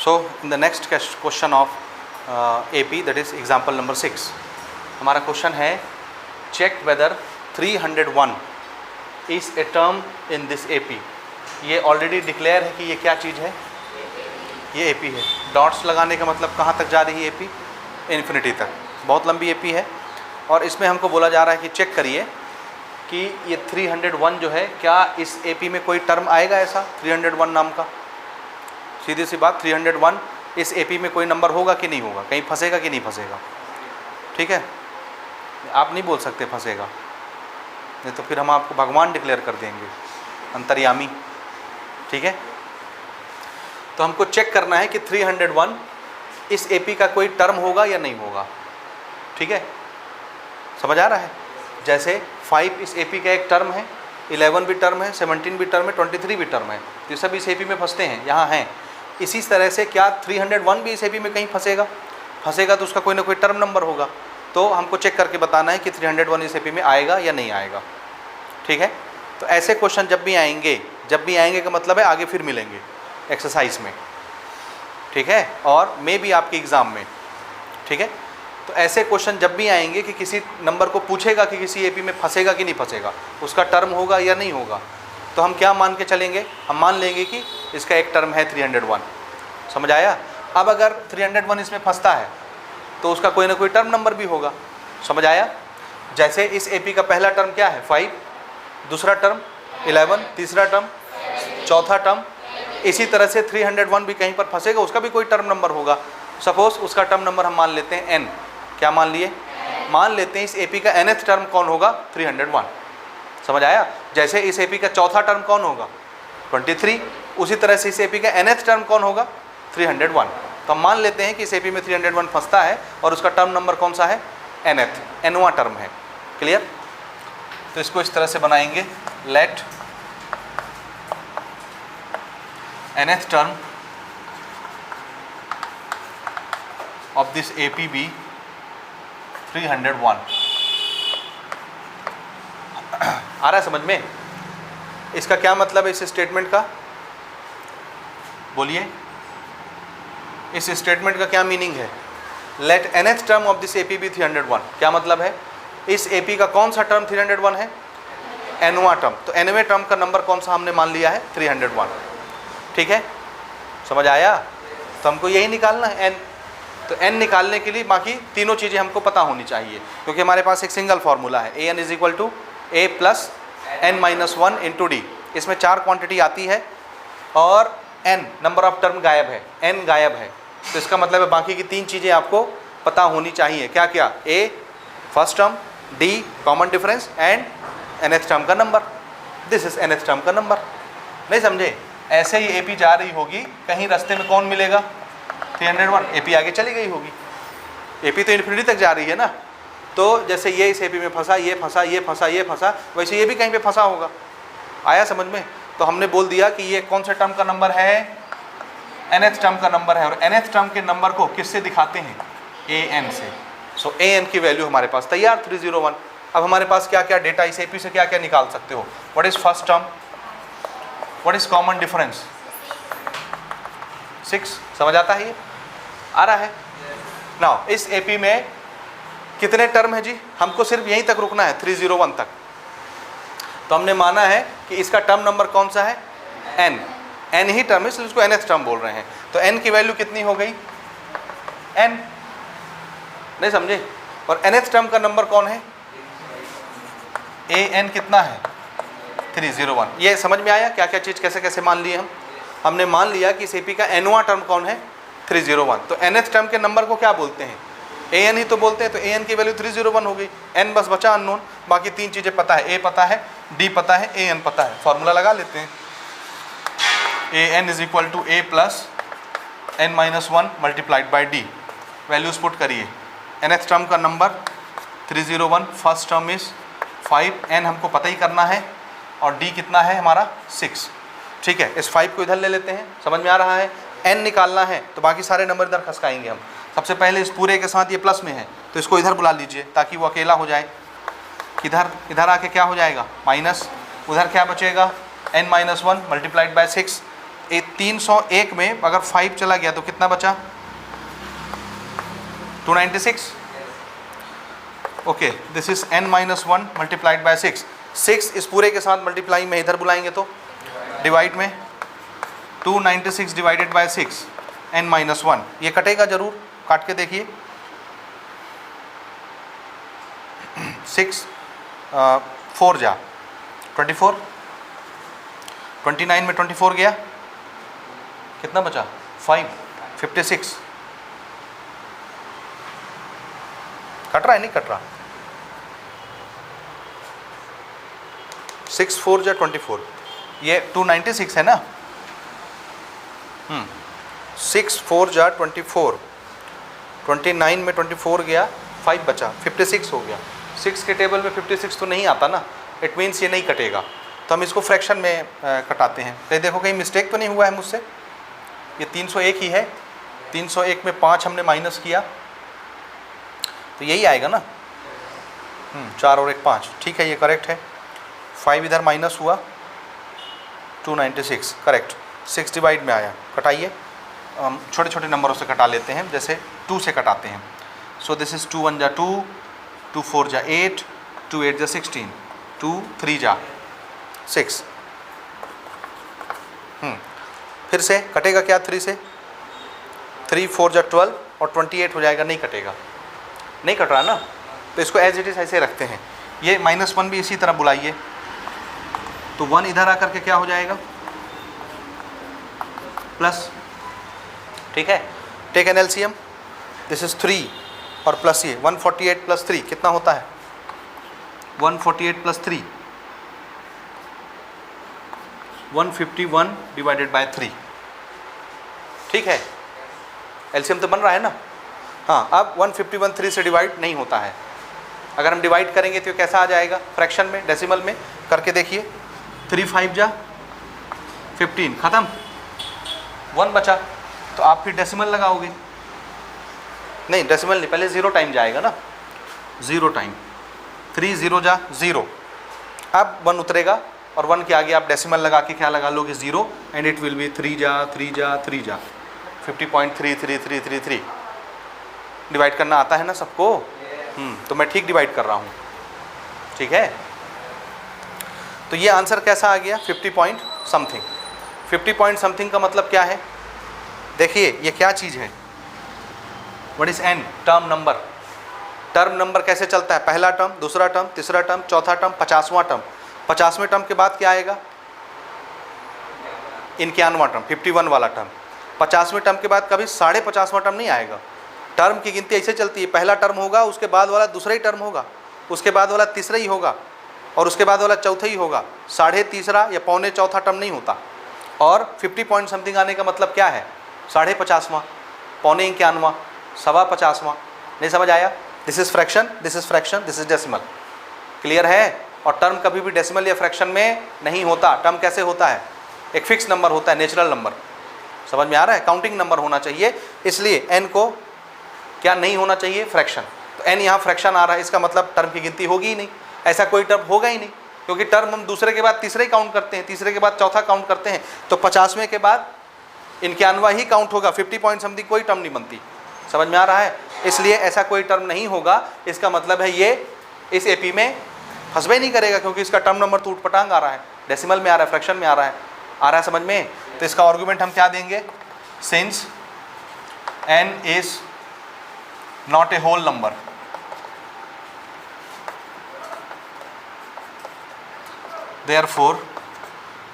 So in the next question of AP, that is example number 6, हमारा question है check whether 301 is a term in this AP। ये already declare है कि ये क्या चीज़ है, ये AP है। डॉट्स लगाने का मतलब कहाँ तक जा रही है AP, इन्फिनिटी तक, बहुत लंबी AP है। और इसमें हमको बोला जा रहा है कि चेक करिए कि ये 301 जो है क्या इस AP में कोई टर्म आएगा ऐसा 301 नाम का। सीधी सी बात, 301 इस AP में कोई नंबर होगा कि नहीं होगा, कहीं फंसेगा कि नहीं फंसेगा। ठीक है, आप नहीं बोल सकते फंसेगा, नहीं तो फिर हम आपको भगवान डिक्लेयर कर देंगे, अंतर्यामी। ठीक है, तो हमको चेक करना है कि 301 इस AP का कोई टर्म होगा या नहीं होगा। ठीक है, समझ आ रहा है। जैसे 5 इस AP का एक टर्म है, 11 भी टर्म है, 17 भी टर्म है, 23 भी टर्म है, तो ये सब इस AP में फंसते हैं, यहाँ हैं। इसी तरह से क्या 301 भी इस AP में कहीं फंसेगा, फंसेगा तो उसका कोई ना कोई टर्म नंबर होगा। तो हमको चेक करके बताना है कि 301 इस AP में आएगा या नहीं आएगा। ठीक है, तो ऐसे क्वेश्चन जब भी आएंगे का मतलब है आगे फिर मिलेंगे एक्सरसाइज में। ठीक है, और मे भी आपके एग्ज़ाम में। ठीक है, तो ऐसे क्वेश्चन जब भी आएंगे कि किसी नंबर को पूछेगा कि किसी AP में फंसेगा कि नहीं फंसेगा, उसका टर्म होगा या नहीं होगा, तो हम क्या मान के चलेंगे, हम मान लेंगे कि इसका एक टर्म है 301। समझ आया। अब अगर 301 इसमें फंसता है तो उसका कोई ना कोई टर्म नंबर भी होगा। समझ आया। जैसे इस AP का पहला टर्म क्या है 5, दूसरा टर्म 11, तीसरा टर्म, चौथा टर्म। इसी तरह से 301 भी कहीं पर फंसेगा, उसका भी कोई टर्म नंबर होगा। सपोज उसका टर्म नंबर हम मान लेते हैं n। क्या मान लिए, मान लेते हैं इस AP का nth टर्म कौन होगा 301। समझ आया। जैसे इस AP का चौथा टर्म कौन होगा 23, उसी तरह से इस AP का nth टर्म कौन होगा 301। तो हम मान लेते हैं कि इस AP में 301 फंसता है और उसका टर्म नंबर कौन सा है nth, nवां टर्म है। क्लियर। तो इसको इस तरह से बनाएंगे, let nth term of this AP be 301। आ रहा है समझ में। इसका क्या मतलब है इस स्टेटमेंट का, बोलिए। इस स्टेटमेंट का क्या मीनिंग है, late nth term of this AP be 301। क्या मतलब है, इस AP का कौन सा टर्म 301 है, nवां टर्म। तो nवें टर्म का नंबर कौन सा हमने मान लिया है 301। ठीक है, समझ आया। तो हमको यही निकालना है n। तो n निकालने के लिए बाकी तीनों चीज़ें हमको पता होनी चाहिए, क्योंकि हमारे पास एक सिंगल फार्मूला है an is equal to a plus n-1 into D. इसमें 4 क्वांटिटी आती है और n नंबर ऑफ टर्म गायब है, n गायब है। तो इसका मतलब है बाकी की 3 चीज़ें आपको पता होनी चाहिए। क्या क्या, a first term, d common difference and nth term का number. This is nth term का नंबर। नहीं समझे। ऐसे ही AP जा रही होगी, कहीं रास्ते में कौन मिलेगा 301, AP आगे चली गई होगी। AP तो इन्फिनिटी तक जा रही है ना। तो जैसे ये इस AP में फंसा, ये फंसा, ये फंसा, ये फंसा, वैसे ये भी कहीं पे फंसा होगा। आया समझ में। तो हमने बोल दिया कि ये कौन से टर्म का नंबर है, nth टर्म का नंबर है। और nth टर्म के नंबर को किससे दिखाते हैं, an से। सो an की वैल्यू हमारे पास तैयार 301। अब हमारे पास क्या क्या डेटा, इस AP से क्या क्या निकाल सकते हो। What is first term, what is common difference 6। समझ आता है, ये आ रहा है। नाउ इस AP में कितने टर्म है जी, हमको सिर्फ यहीं तक रुकना है 301 तक। तो हमने माना है कि इसका टर्म नंबर कौन सा है n ही टर्म है, इसलिए इसको nth टर्म बोल रहे हैं। तो n की वैल्यू कितनी हो गई n, नहीं समझे। और nth टर्म का नंबर कौन है an कितना है 301। ये समझ में आया क्या क्या चीज़ कैसे कैसे मान लिए हमने मान लिया कि इस AP का nवां टर्म कौन है 301। तो nth टर्म के नंबर को क्या बोलते हैं, an ही तो बोलते हैं। तो an की वैल्यू 301 हो गई। n बस बचा अननोन, बाकी 3 चीज़ें पता है, a पता है, d पता है, an पता है। फॉर्मूला लगा लेते हैं, an is equal to a plus n-1 multiplied by d। Values put करिए। nth टर्म का number 301, first term is 5, n हमको पता ही करना है, और d कितना है हमारा 6। ठीक है, इस 5 को इधर ले लेते हैं। समझ में आ रहा है। n निकालना है तो बाकी सारे नंबर इधर खसकाएंगे हम। सबसे पहले इस पूरे के साथ ये प्लस में है तो इसको इधर बुला लीजिए ताकि वो अकेला हो जाए। इधर आके क्या हो जाएगा माइनस, उधर क्या बचेगा n-1 मल्टीप्लाइड बाय 6। 301 में अगर 5 चला गया तो कितना बचा? 296। Okay, this is n minus 1 multiplied by 6। 6 इस पूरे के साथ मल्टीप्लाई में इधर बुलाएंगे तो डिवाइड में 296 डिवाइडेड बाय 6 n माइनस 1, ये कटेगा जरूर, काट के देखिए। 6 4 जा 24, 29 में 24 गया, कितना बचा? 5, 56। कट रहा है नहीं कट रहा? 6 4 जा 24, ये 296 है ना। 6 4 जा 24, 29 में 24 गया, 5 बचा, 56 हो गया। 6 के टेबल में 56 तो नहीं आता ना, इट मीन्स ये नहीं कटेगा, तो हम इसको फ्रैक्शन में कटाते हैं। तो देखो कहीं मिस्टेक तो नहीं हुआ है मुझसे, ये 301 ही है। 301 में 5 हमने माइनस किया तो यही आएगा ना। 4 और 1 5, ठीक है, ये करेक्ट है। 5 इधर माइनस हुआ, 296 करेक्ट। 6 डिवाइड में आया, कटाइए। हम छोटे छोटे नंबरों से कटा लेते हैं, जैसे 2 से कटाते हैं। सो दिस इज़ 2 1 जा 2, 2 4 जा 8, 2 8 जा 16, 2 3 जा 6। फिर से कटेगा क्या? 3 से 3 4 जा 12 और 28 हो जाएगा, नहीं कटेगा, नहीं कट रहा ना। तो इसको एज इट इज़ ऐसे रखते हैं। ये -1 भी इसी तरह बुलाइए, तो 1 इधर आकर के क्या हो जाएगा? प्लस, ठीक है। Take an LCM, this is 3 और प्लस ये 148 प्लस 3 कितना होता है? 148 प्लस 3 151 डिवाइडेड बाय 3, ठीक है। एलसीएम तो बन रहा है ना। हाँ, अब 151 3 से डिवाइड नहीं होता है। अगर हम डिवाइड करेंगे तो कैसा आ जाएगा? फ्रैक्शन में, डेसिमल में करके देखिए। 3 5 जा 15, ख़त्म। 1 बचा, तो आप फिर डेसिमल लगाओगे। नहीं, डेसिमल नहीं, पहले 0 टाइम जाएगा ना, 0 टाइम। 3 0 जा 0, अब 1 उतरेगा और 1 के आगे आप डेसिमल लगा के क्या लगा लोगे? 0, एंड इट विल बी 3 जा 3 जा 3 जा 50.333333। डिवाइड करना आता है ना सबको? तो मैं ठीक डिवाइड कर रहा हूँ, ठीक है। तो ये आंसर कैसा आ गया? 50 पॉइंट समथिंग। 50 पॉइंट समथिंग का मतलब क्या है? देखिए ये क्या चीज़ है? What is an? Term number. Term number कैसे चलता है? पहला टर्म, दूसरा टर्म, तीसरा टर्म, चौथा टर्म, 50वां टर्म। 50वें टर्म के बाद क्या आएगा? 51वां टर्म, 51 वाला टर्म। 50वें टर्म के बाद कभी 50.5वां टर्म नहीं आएगा। टर्म की गिनती ऐसे चलती है, पहला टर्म होगा, उसके बाद वाला दूसरा ही टर्म होगा, उसके बाद वाला तीसरा ही होगा, और उसके बाद वाला चौथा ही होगा। 3.5 या पौने चौथा टर्म नहीं होता। और 50 पॉइंट समथिंग आने का मतलब क्या है? 50.5वां, पौने 51वां, 50वां। नहीं समझ आया? This is fraction, this is fraction, this is decimal. Clear है? और टर्म कभी भी डेसिमल या फ्रैक्शन में नहीं होता। टर्म कैसे होता है? एक फिक्स नंबर होता है, नेचुरल नंबर। समझ में आ रहा है? काउंटिंग नंबर होना चाहिए, इसलिए एन को क्या नहीं होना चाहिए? फ्रैक्शन। तो एन यहाँ फ्रैक्शन आ रहा है, इसका मतलब टर्म की गिनती होगी ही नहीं, ऐसा कोई टर्म होगा ही नहीं, क्योंकि टर्म हम दूसरे के बाद तीसरे ही काउंट करते हैं, तीसरे के बाद चौथा काउंट करते हैं। तो 50वें के बाद 51वां ही काउंट होगा। 50 पॉइंट समथिंग कोई टर्म नहीं बनती। समझ में आ रहा है? इसलिए ऐसा कोई टर्म नहीं होगा। इसका मतलब है ये इस एपी में फंसबे नहीं करेगा, क्योंकि इसका टर्म नंबर तो उठपटांग आ रहा है, डेसिमल में आ रहा है, फ्रैक्शन में आ रहा है समझ में? तो इसका आर्गुमेंट हम क्या देंगे? Since n is not a whole number, therefore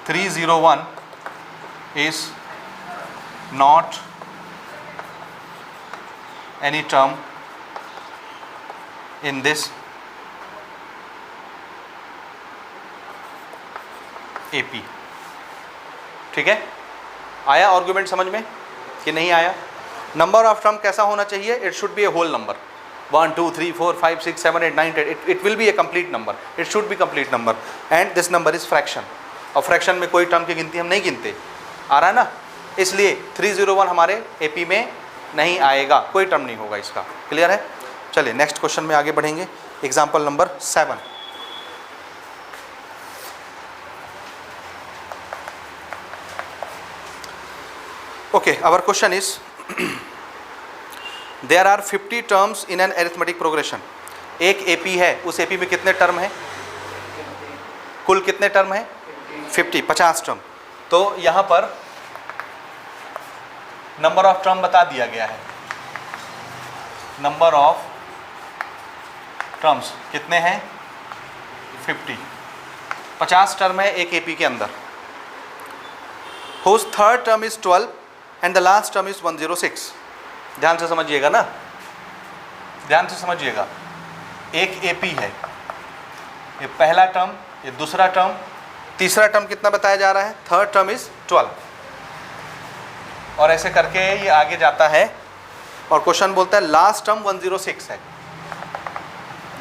301 is not any term in this AP। ठीक है? आया आर्गुमेंट समझ में कि नहीं आया? नंबर ऑफ टर्म कैसा होना चाहिए? It should be a whole number. 1 2 3 4 5 6 7 8 9 10, it will be a complete number, it should be complete number, and this number is fraction। और फ्रैक्शन में कोई टर्म की गिनती हम नहीं गिनते। आ रहा है ना? इसलिए 301 हमारे एपी में नहीं आएगा, कोई टर्म नहीं होगा इसका। क्लियर है? चलिए नेक्स्ट क्वेश्चन में आगे बढ़ेंगे। Example number 7। Okay, our question is there are 50 terms in an arithmetic progression. एक AP है, उस AP में कितने टर्म हैं? कुल कितने टर्म हैं? 50 टर्म. तो यहाँ पर नंबर ऑफ टर्म बता दिया गया है. नंबर ऑफ टर्म्स कितने हैं? 50 टर्म है एक AP के अंदर. Whose third term is 12 and the last term is 106. ध्यान से समझिएगा ना, ध्यान से समझिएगा. एक AP है, ये पहला टर्म, ये दूसरा टर्म, तीसरा टर्म कितना बताया जा रहा है? Third term is 12. और ऐसे करके ये आगे जाता है और क्वेश्चन बोलता है लास्ट टर्म 106 है.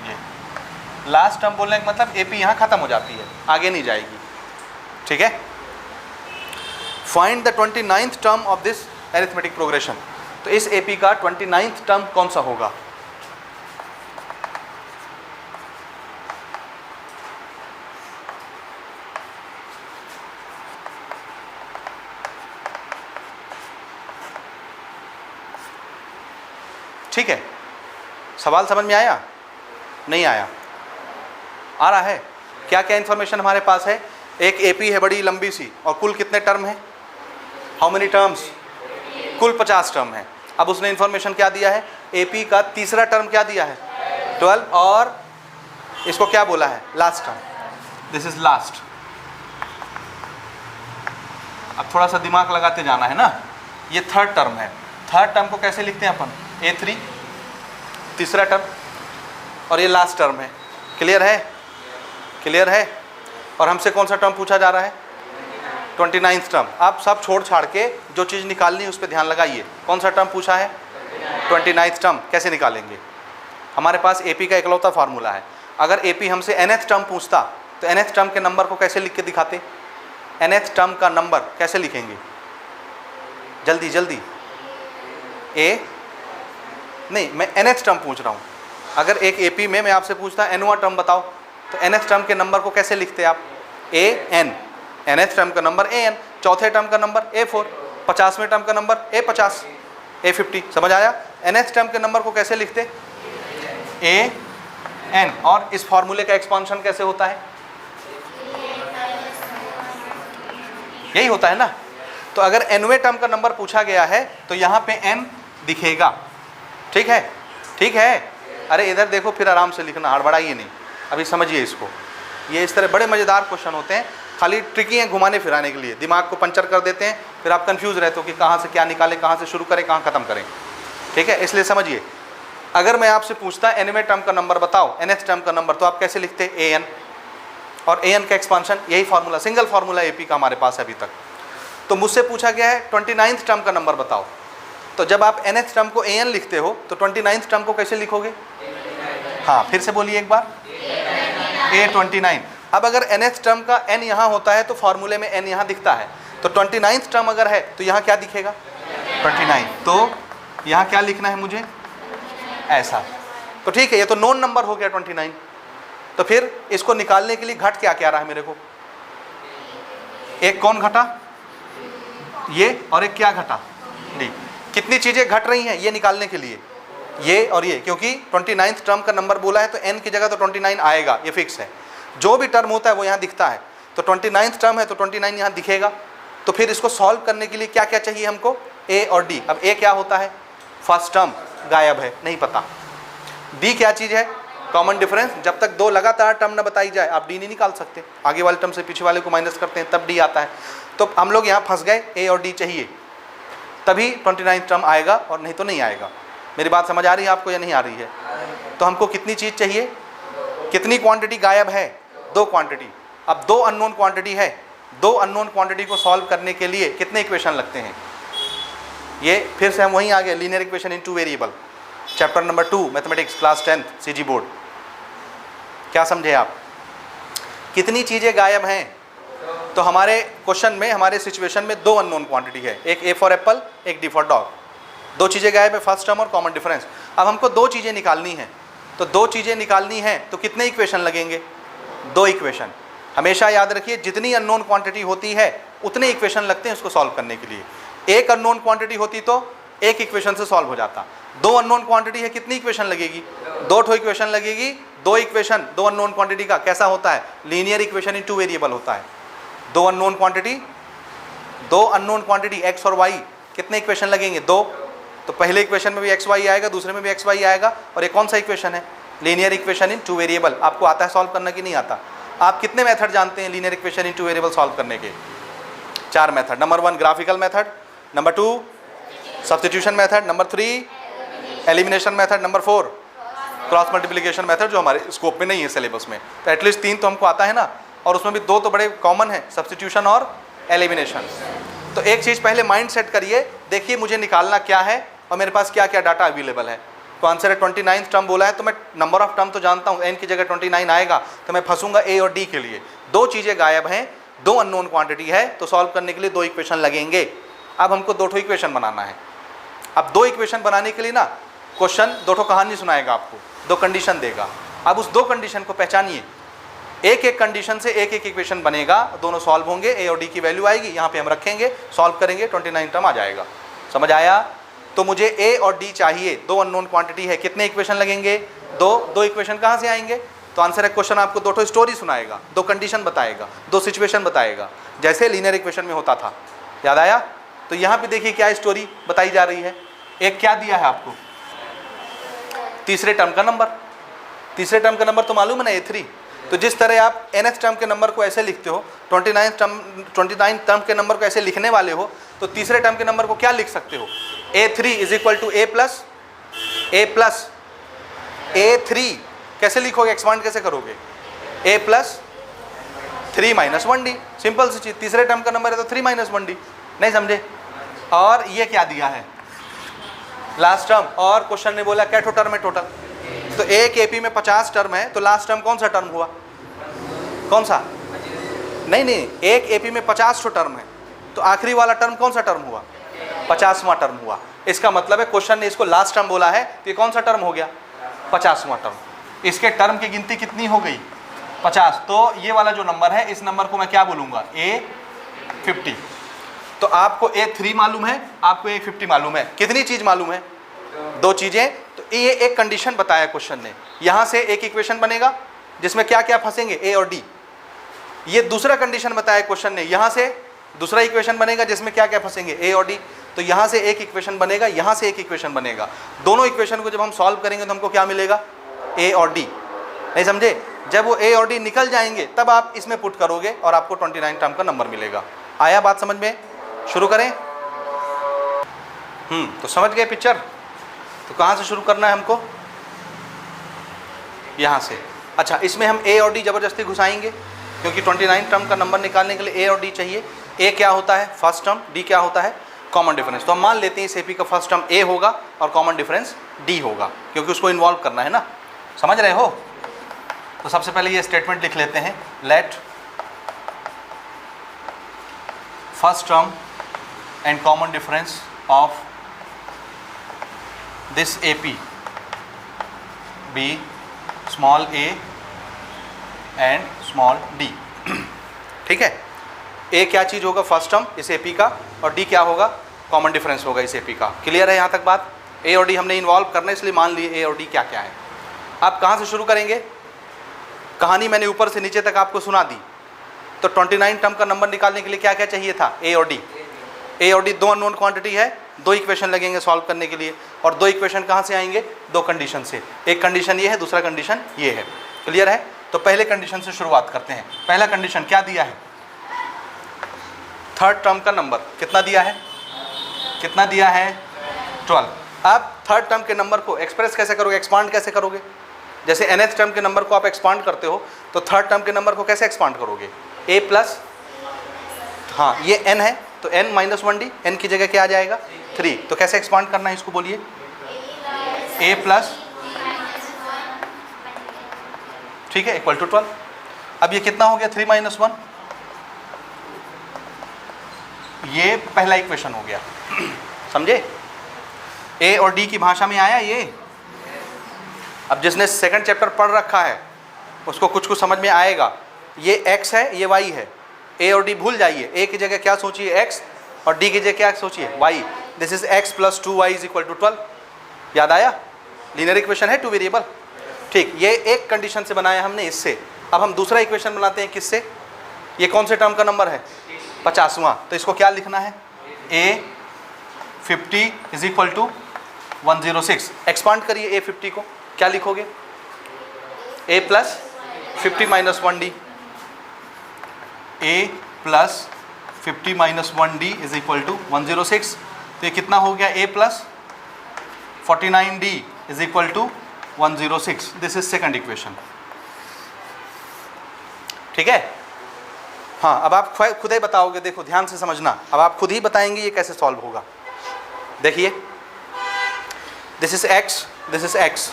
ये लास्ट टर्म बोलने का मतलब AP यहाँ खत्म हो जाती है, आगे नहीं जाएगी. ठीक है. Find the 29th term of this arithmetic progression. तो इस AP का 29th टर्म कौन सा होगा? ठीक है, सवाल समझ में आया? नहीं आया? आ रहा है? क्या क्या इन्फॉर्मेशन हमारे पास है? एक AP है बड़ी लंबी सी, और कुल कितने टर्म है? How many terms? कुल 50 टर्म है. अब उसने इन्फॉर्मेशन क्या दिया है? AP का तीसरा टर्म क्या दिया है? 12. और इसको क्या बोला है? Last term. This is last. अब थोड़ा सा दिमाग लगाते जाना है ना. ये थर्ड टर्म है. थर्ड टर्म को कैसे लिखते हैं अपन? A3 तीसरा टर्म, और ये लास्ट टर्म है. क्लियर है? क्लियर है? और हमसे कौन सा टर्म पूछा जा रहा है? 29th term. आप सब छोड़ छाड़ के जो चीज़ निकालनी है उस पर ध्यान लगाइए. कौन सा टर्म पूछा है? 29th term. कैसे निकालेंगे? हमारे पास AP का इकलौता फार्मूला है. अगर AP हमसे nth टर्म पूछता तो nth टर्म के नंबर को कैसे लिख के दिखाते? nth टर्म का नंबर कैसे लिखेंगे? जल्दी जल्दी. नहीं, मैं nth टर्म पूछ रहा हूँ. अगर एक AP में मैं आपसे पूछता nवां टर्म बताओ, तो nth टर्म के नंबर को कैसे लिखते आप? an. nth टर्म का नंबर an, चौथे टर्म का नंबर A4, 50वें टर्म का नंबर A50, A50. समझ आया? nth टर्म के नंबर को कैसे लिखते? an. और इस फॉर्मूले का एक्सपांशन कैसे होता है? यही होता है ना. तो अगर nवें टर्म का नंबर पूछा गया है तो यहाँ पे n दिखेगा. ठीक है? ठीक है? अरे इधर देखो, फिर आराम से लिखना, हड़बड़ाइए नहीं. अभी समझिए इसको. ये इस तरह बड़े मज़ेदार क्वेश्चन होते हैं, खाली ट्रिकी हैं घुमाने फिराने के लिए. दिमाग को पंचर कर देते हैं, फिर आप कंफ्यूज रहते हो कि कहाँ से क्या निकालें, कहाँ से शुरू करें, कहाँ ख़त्म करें. ठीक है? इसलिए समझिए. अगर मैं आपसे पूछता nवें टर्म का नंबर बताओ, nth टर्म का नंबर, तो आप कैसे लिखते? an. और an का एक्सपांशन, यही फार्मूला, सिंगल फार्मूला AP का हमारे पास है अभी तक. तो मुझसे पूछा गया है 29th टर्म का नंबर बताओ. तो जब आप nth टर्म को an लिखते हो तो 29th टर्म को कैसे लिखोगे? हाँ, फिर से बोलिए एक बार. A29. अब अगर nth टर्म का n यहाँ होता है तो फार्मूले में n यहाँ दिखता है. तो 29th टर्म अगर है तो यहाँ क्या दिखेगा? 29. तो यहाँ क्या लिखना है मुझे? ऐसा. तो ठीक है, ये तो नोन नंबर हो गया 29. तो फिर इसको निकालने के लिए घट क्या क्या रहा है मेरे को? एक कौन घटा? ये. और एक क्या घटा? डी. कितनी चीज़ें घट रही हैं ये निकालने के लिए? ये और ये. क्योंकि 29th टर्म का नंबर बोला है तो n की जगह तो 29 आएगा, ये फिक्स है. जो भी टर्म होता है वो यहाँ दिखता है. तो 29th टर्म है तो 29 यहाँ दिखेगा. तो फिर इसको सॉल्व करने के लिए क्या क्या चाहिए हमको? A और D. अब A क्या होता है? फर्स्ट टर्म गायब है, नहीं पता. D क्या चीज़ है? Common difference. जब तक दो लगातार टर्म ना बताई जाए आप D नहीं निकाल सकते. आगे वाले टर्म से पीछे वाले को माइनस करते हैं तब D आता है. तो हम लोग यहाँ फंस गए. A और D चाहिए तभी 29th टर्म आएगा, और नहीं तो नहीं आएगा. मेरी बात समझ आ रही है आपको या नहीं आ रही है? तो हमको कितनी चीज़ चाहिए? कितनी क्वांटिटी गायब है? 2 क्वांटिटी. अब 2 अननोन क्वांटिटी है. 2 अननोन क्वांटिटी को सॉल्व करने के लिए कितने इक्वेशन लगते हैं? ये फिर से हम वहीं आ गए, linear equation in 2 variable. Chapter number 2 mathematics, class 10th CG board. क्या समझे आप? कितनी चीज़ें गायब हैं? तो हमारे क्वेश्चन में, हमारे सिचुएशन में 2 अननोन क्वांटिटी है. एक A फॉर एप्पल, एक D फॉर डॉग. 2 चीज़ें गायब है, फर्स्ट टर्म और कॉमन डिफरेंस. अब हमको 2 चीज़ें निकालनी है. तो 2 चीज़ें निकालनी है तो कितने इक्वेशन लगेंगे? 2 इक्वेशन. हमेशा याद रखिए, जितनी अननोन क्वांटिटी होती है उतने इक्वेशन लगते हैं उसको सॉल्व करने के लिए. एक अननोन क्वांटिटी होती तो एक इक्वेशन से सॉल्व हो जाता। दो अननोन क्वांटिटी है, कितनी इक्वेशन लगेगी? दो ठो इक्वेशन लगेगी। दो इक्वेशन दो अननोन क्वांटिटी का कैसा होता है? लीनियर इक्वेशन इन टू वेरिएबल होता है। दो अननोन क्वांटिटी एक्स और वाई, कितने इक्वेशन लगेंगे? दो। तो पहले इक्वेशन में भी एक्स वाई आएगा, दूसरे में भी एक्स वाई आएगा। और ये कौन सा इक्वेशन है? लीनियर इक्वेशन इन टू वेरिएबल। आपको आता है सॉल्व करना कि नहीं आता? आप कितने मेथड जानते हैं लीनियर इक्वेशन इन टू वेरिएबल सॉल्व करने के? 4 method. Number 1 graphical method, number 2 substitution method, number 3 elimination method, number 4 cross multiplication method, जो हमारे स्कोप में नहीं है सिलेबस में। तो एटलीस्ट 3 तो हमको आता है ना, और उसमें भी 2 तो बड़े कॉमन है, सब्स्टिट्यूशन और एलिमिनेशन। तो एक चीज़ पहले माइंड सेट करिए, देखिए मुझे निकालना क्या है और मेरे पास क्या क्या डाटा अवेलेबल है। तो आंसर है 29 टर्म बोला है, तो मैं नंबर ऑफ टर्म तो जानता हूँ, n की जगह 29 आएगा, तो मैं फंसूंगा a और d के लिए। 2 चीज़ें गायब हैं, 2 अननोन क्वांटिटी है, तो सॉल्व करने के लिए 2 इक्वेशन लगेंगे। अब हमको 2 ठो इक्वेशन बनाना है। अब 2 इक्वेशन बनाने के लिए ना क्वेश्चन 2 ठो कहानी सुनाएगा आपको, 2 कंडीशन देगा। अब उस 2 कंडीशन को पहचानिए, एक एक कंडीशन से एक एक इक्वेशन बनेगा, दोनों सॉल्व होंगे, a और d की वैल्यू आएगी, यहाँ पे हम रखेंगे, सॉल्व करेंगे, 29 टर्म आ जाएगा। समझ आया? तो मुझे a और d चाहिए, 2 अननोन क्वांटिटी है, कितने इक्वेशन लगेंगे? 2 इक्वेशन कहाँ से आएंगे? तो आंसर है क्वेश्चन आपको 2 ठो स्टोरी सुनाएगा, 2 कंडीशन बताएगा, 2 सिचुएशन बताएगा, जैसे लीनियर इक्वेशन में होता था। याद आया? तो यहाँ पे देखिए क्या स्टोरी बताई जा रही है। एक क्या दिया है आपको? तीसरे टर्म का नंबर। तीसरे टर्म का नंबर तो मालूम है ना, A3। तो जिस तरह आप nth टर्म के नंबर को ऐसे लिखते हो, 29 टर्म के नंबर को ऐसे लिखने वाले हो, तो तीसरे टर्म के नंबर को क्या लिख सकते हो? A3 is equal to A plus A3। कैसे लिखोगे? एक्सपांड कैसे करोगे? A plus 3 minus 1D। Simple सी चीज, तीसरे टर्म का नंबर है तो 3 माइनस 1D। नहीं समझे? और ये क्या दिया है? Last term. और क्वेश्चन ने बोला क्या टर्म है टोटल? तो एक एपी में 50 टर्म है, तो लास्ट टर्म कौन सा टर्म हुआ? कौन सा? नहीं, एक एपी में 50 टो टर्म है, तो आखिरी वाला टर्म कौन सा टर्म हुआ? 50वां टर्म हुआ। इसका मतलब है क्वेश्चन ने इसको लास्ट टर्म बोला है, तो ये कौन सा टर्म हो गया? 50वां टर्म। इसके टर्म की गिनती कितनी हो गई? 50। तो ये वाला जो नंबर है, इस नंबर को मैं क्या बोलूँगा? A50। तो आपको A3 मालूम है, आपको A50 मालूम है। कितनी चीज़ मालूम है? 2 चीज़ें। तो ये एक कंडीशन बताया क्वेश्चन ने, यहाँ से एक इक्वेशन बनेगा जिसमें क्या क्या फंसेंगे? A और D। ये दूसरा कंडीशन बताया क्वेश्चन ने, यहाँ से दूसरा इक्वेशन बनेगा जिसमें क्या क्या फंसेंगे? A और D। तो यहाँ से एक इक्वेशन बनेगा, यहाँ से एक इक्वेशन बनेगा। दोनों इक्वेशन को जब हम सॉल्व करेंगे तो हमको क्या मिलेगा? A और D। नहीं समझे? जब वो A और D निकल जाएंगे तब आप इसमें पुट करोगे और आपको 29 टर्म का नंबर मिलेगा। आया बात समझ में? शुरू करें? तो समझ गए पिक्चर? तो कहाँ से शुरू करना है हमको? यहाँ से। अच्छा, इसमें हम A और D ज़बरदस्ती घुसाएंगे, क्योंकि 29 टर्म का नंबर निकालने के लिए A और D चाहिए। A क्या होता है? First term. D क्या होता है? Common difference. तो हम मान लेते हैं इस AP का फर्स्ट टर्म A होगा और कॉमन डिफरेंस D होगा, क्योंकि उसको इन्वॉल्व करना है ना। समझ रहे हो? तो सबसे पहले ये स्टेटमेंट लिख लेते हैं, late first term and common difference of this AP be small a and small d। ठीक है? A क्या चीज़ होगा? फर्स्ट टर्म इस AP का, और D क्या होगा? कॉमन डिफरेंस होगा इस AP का। क्लियर है यहाँ तक बात? A और D हमने इन्वॉल्व करना, इसलिए मान लिए A और D क्या क्या है। आप कहाँ से शुरू करेंगे? कहानी मैंने ऊपर से नीचे तक आपको सुना दी। तो 29 टर्म का नंबर निकालने के लिए क्या क्या चाहिए था? A और D। A और D 2 अननोन क्वांटिटी है, 2 इक्वेशन लगेंगे सॉल्व करने के लिए। और 2 इक्वेशन कहाँ से आएंगे? 2 कंडीशन से। एक कंडीशन ये है, दूसरा कंडीशन ये है। क्लियर है? तो पहले कंडीशन से शुरुआत करते हैं। पहला कंडीशन क्या दिया है? थर्ड टर्म का नंबर कितना दिया है? कितना दिया है? 12। अब थर्ड टर्म के नंबर को एक्सप्रेस कैसे करोगे? एक्सपांड कैसे करोगे? जैसे nth टर्म के नंबर को आप एक्सपांड करते हो, तो थर्ड टर्म के नंबर को कैसे एक्सपांड करोगे? A प्लस, हाँ ये n है, तो n माइनस 1D, n की जगह क्या आ जाएगा? 3। तो कैसे एक्सपांड करना है इसको बोलिए? A प्लस, ठीक है, इक्वल टू 12। अब ये कितना हो गया? 3 माइनस 1। ये पहला इक्वेशन हो गया। समझे? A और D की भाषा में आया ये। अब जिसने सेकंड चैप्टर पढ़ रखा है उसको कुछ कुछ समझ में आएगा। ये x है, ये y है। A और D भूल जाइए, A की जगह क्या सोचिए? x, और डी की जगह क्या सोचिए y, this is x plus 2y is equal to 12। याद आया? लीनियर इक्वेशन है 2 वेरिएबल। ठीक, ये एक कंडीशन से बनाया हमने इससे। अब हम दूसरा इक्वेशन बनाते हैं किससे? ये कौन से टर्म का नंबर है? 50वां। तो इसको क्या लिखना है? a 50 is equal to 106। Expand करिए a 50 को, क्या लिखोगे? a plus 50 minus 1d, a plus 50 minus 1d is equal to 106। तो ये कितना हो गया? a plus 49d is equal to 106। This is second equation. ठीक है? हाँ, अब आप खुद ही बताओगे, देखो ध्यान से समझना, अब आप खुद ही बताएंगे ये कैसे सॉल्व होगा। देखिए, this is x, this is x,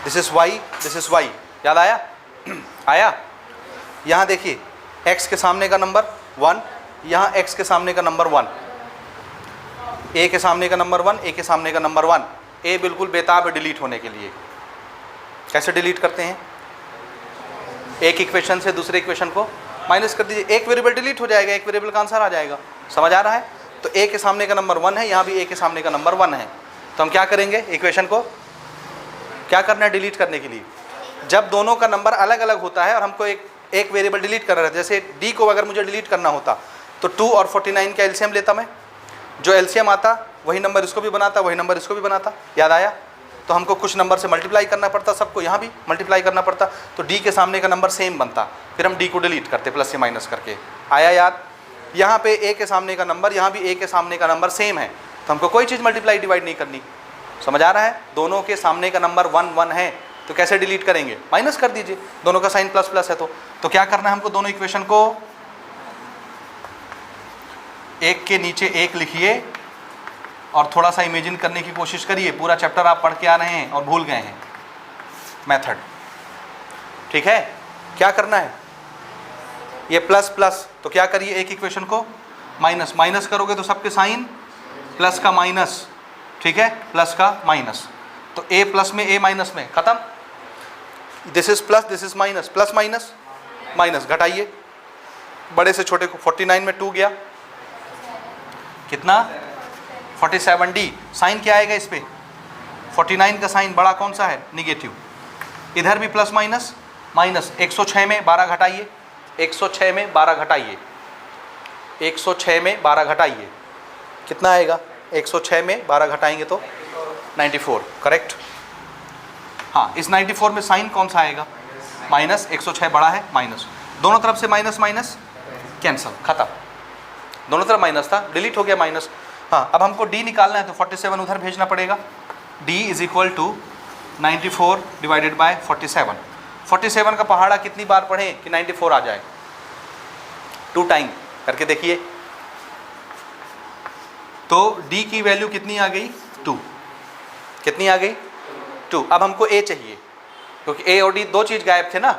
this is y, this is y। याद आया? आया? यहाँ देखिए, x के सामने का नंबर 1, यहाँ x के सामने का नंबर 1, a के सामने का नंबर 1, a के सामने का नंबर 1। a बिल्कुल बेताब है डिलीट होने के लिए। कैसे डिलीट करते हैं? एक इक्वेशन से दूसरे इक्वेशन को माइनस कर दीजिए, एक वेरिएबल डिलीट हो जाएगा, एक वेरिएबल का आंसर आ जाएगा। समझ आ रहा है? तो a के सामने का नंबर 1 है, यहाँ भी a के सामने का नंबर 1 है। तो हम क्या करेंगे? इक्वेशन को क्या करना है डिलीट करने के लिए? जब दोनों का नंबर अलग अलग होता है और हमको एक वेरिएबल डिलीट करना रहता है, जैसे d को अगर मुझे डिलीट करना होता तो 2 और 49 का एलसीएम लेता मैं, जो एलसीएम आता वही नंबर इसको भी बनाता, वही नंबर इसको भी बनाता। याद आया? तो हमको कुछ नंबर से मल्टीप्लाई करना पड़ता, सबको यहाँ भी मल्टीप्लाई करना पड़ता, तो d के सामने का नंबर सेम बनता, फिर हम d को डिलीट करते प्लस से माइनस करके। आया याद? यहाँ पे a के सामने का नंबर, यहाँ भी a के सामने का नंबर सेम है, तो हमको कोई चीज़ मल्टीप्लाई डिवाइड नहीं करनी। समझ आ रहा है? दोनों के सामने का नंबर 1 1 है, तो कैसे डिलीट करेंगे? माइनस कर दीजिए, दोनों का साइन प्लस प्लस है। तो क्या करना है हमको? दोनों इक्वेशन को एक के नीचे एक लिखिए और थोड़ा सा इमेजिन करने की कोशिश करिए। पूरा चैप्टर आप पढ़ के आ रहे हैं और भूल गए हैं मेथड। ठीक है? क्या करना है? ये प्लस प्लस, तो क्या करिए? एक इक्वेशन को माइनस, माइनस करोगे तो सबके साइन प्लस का माइनस। ठीक है? प्लस का माइनस, तो a प्लस में a माइनस में, खत्म। This is plus, this is minus, plus minus minus, घटाइए बड़े से छोटे को। 49 में 2 गया, कितना? 47d। साइन क्या आएगा इस पे? 49 का साइन बड़ा कौन सा है? निगेटिव। इधर भी प्लस माइनस माइनस। 106 में 12 घटाइए, 106 में 12 घटाइए, 106 में 12 घटाइए, कितना आएगा? 106 में 12 घटाएंगे तो 94। करेक्ट? हाँ, इस 94 में साइन कौन सा आएगा? माइनस। 106 बड़ा है, माइनस। दोनों तरफ से माइनस माइनस कैंसल, खत्म। दोनों तरफ माइनस था, डिलीट हो गया माइनस। हाँ, अब हमको d निकालना है तो 47 उधर भेजना पड़ेगा। d is equal to 94 divided by 47। 47 का पहाड़ा कितनी बार पढ़ें कि 94 आ जाए? 2 टाइम करके देखिए। तो d की वैल्यू कितनी आ गई? 2। कितनी आ गई? 2। अब हमको a चाहिए, क्योंकि a और d दो चीज़ गायब थे ना,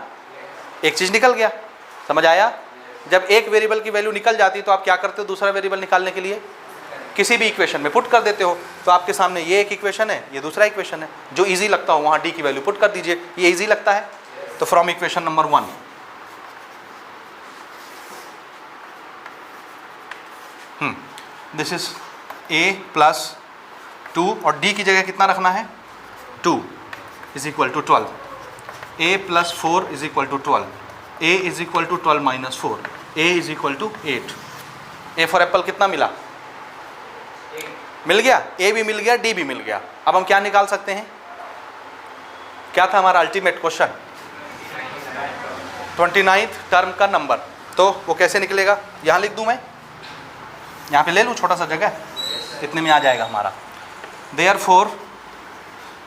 एक चीज़ निकल गया। समझ आया? जब एक वेरिएबल की वैल्यू निकल जाती है तो आप क्या करते हो? दूसरा वेरिएबल निकालने के लिए किसी भी इक्वेशन में पुट कर देते हो। तो आपके सामने ये एक इक्वेशन है, ये दूसरा इक्वेशन है, जो इजी लगता हो वहाँ d की वैल्यू पुट कर दीजिए। ये इजी लगता है तो from equation number 1, this is a plus 2 और d की जगह कितना रखना है? 2 is equal to 12। a plus 4 is equal to 12। a is equal to 12 minus 4। a is equal to 8। a for apple कितना मिला? मिल गया, a भी मिल गया, d भी मिल गया। अब हम क्या निकाल सकते हैं? क्या था हमारा अल्टीमेट क्वेश्चन? 29th टर्म का नंबर। तो वो कैसे निकलेगा? यहाँ लिख दूँ मैं, यहाँ पे ले लूँ छोटा सा जगह, इतने में आ जाएगा हमारा। देयरफॉर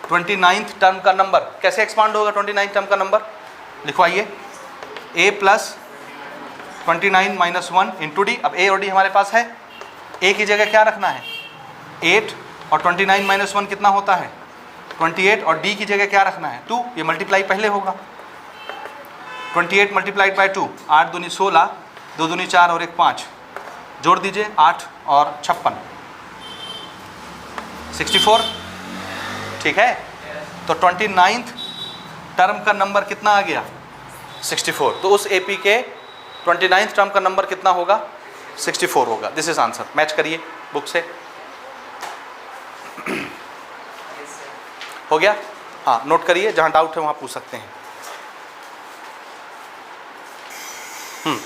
29th टर्म का नंबर कैसे एक्सपांड होगा? 29th टर्म का नंबर लिखवाइए, a plus 29 minus 1 into D. अब a और d हमारे पास है, a की जगह क्या रखना है? 8 और 29 माइनस 1 कितना होता है? 28 और d की जगह क्या रखना है? 2। ये मल्टीप्लाई पहले होगा, 28 मल्टीप्लाइड बाई 2, 8 दूनी 16, 2 दूनी 4 और 1 5, जोड़ दीजिए 8 और 56, 64। ठीक है? तो 29th टर्म का नंबर कितना आ गया? 64। तो उस AP के 29th टर्म का नंबर कितना होगा? 64 होगा। This is answer. मैच करिए बुक से। हो गया? हाँ, नोट करिए, जहाँ डाउट है वहाँ पूछ सकते हैं।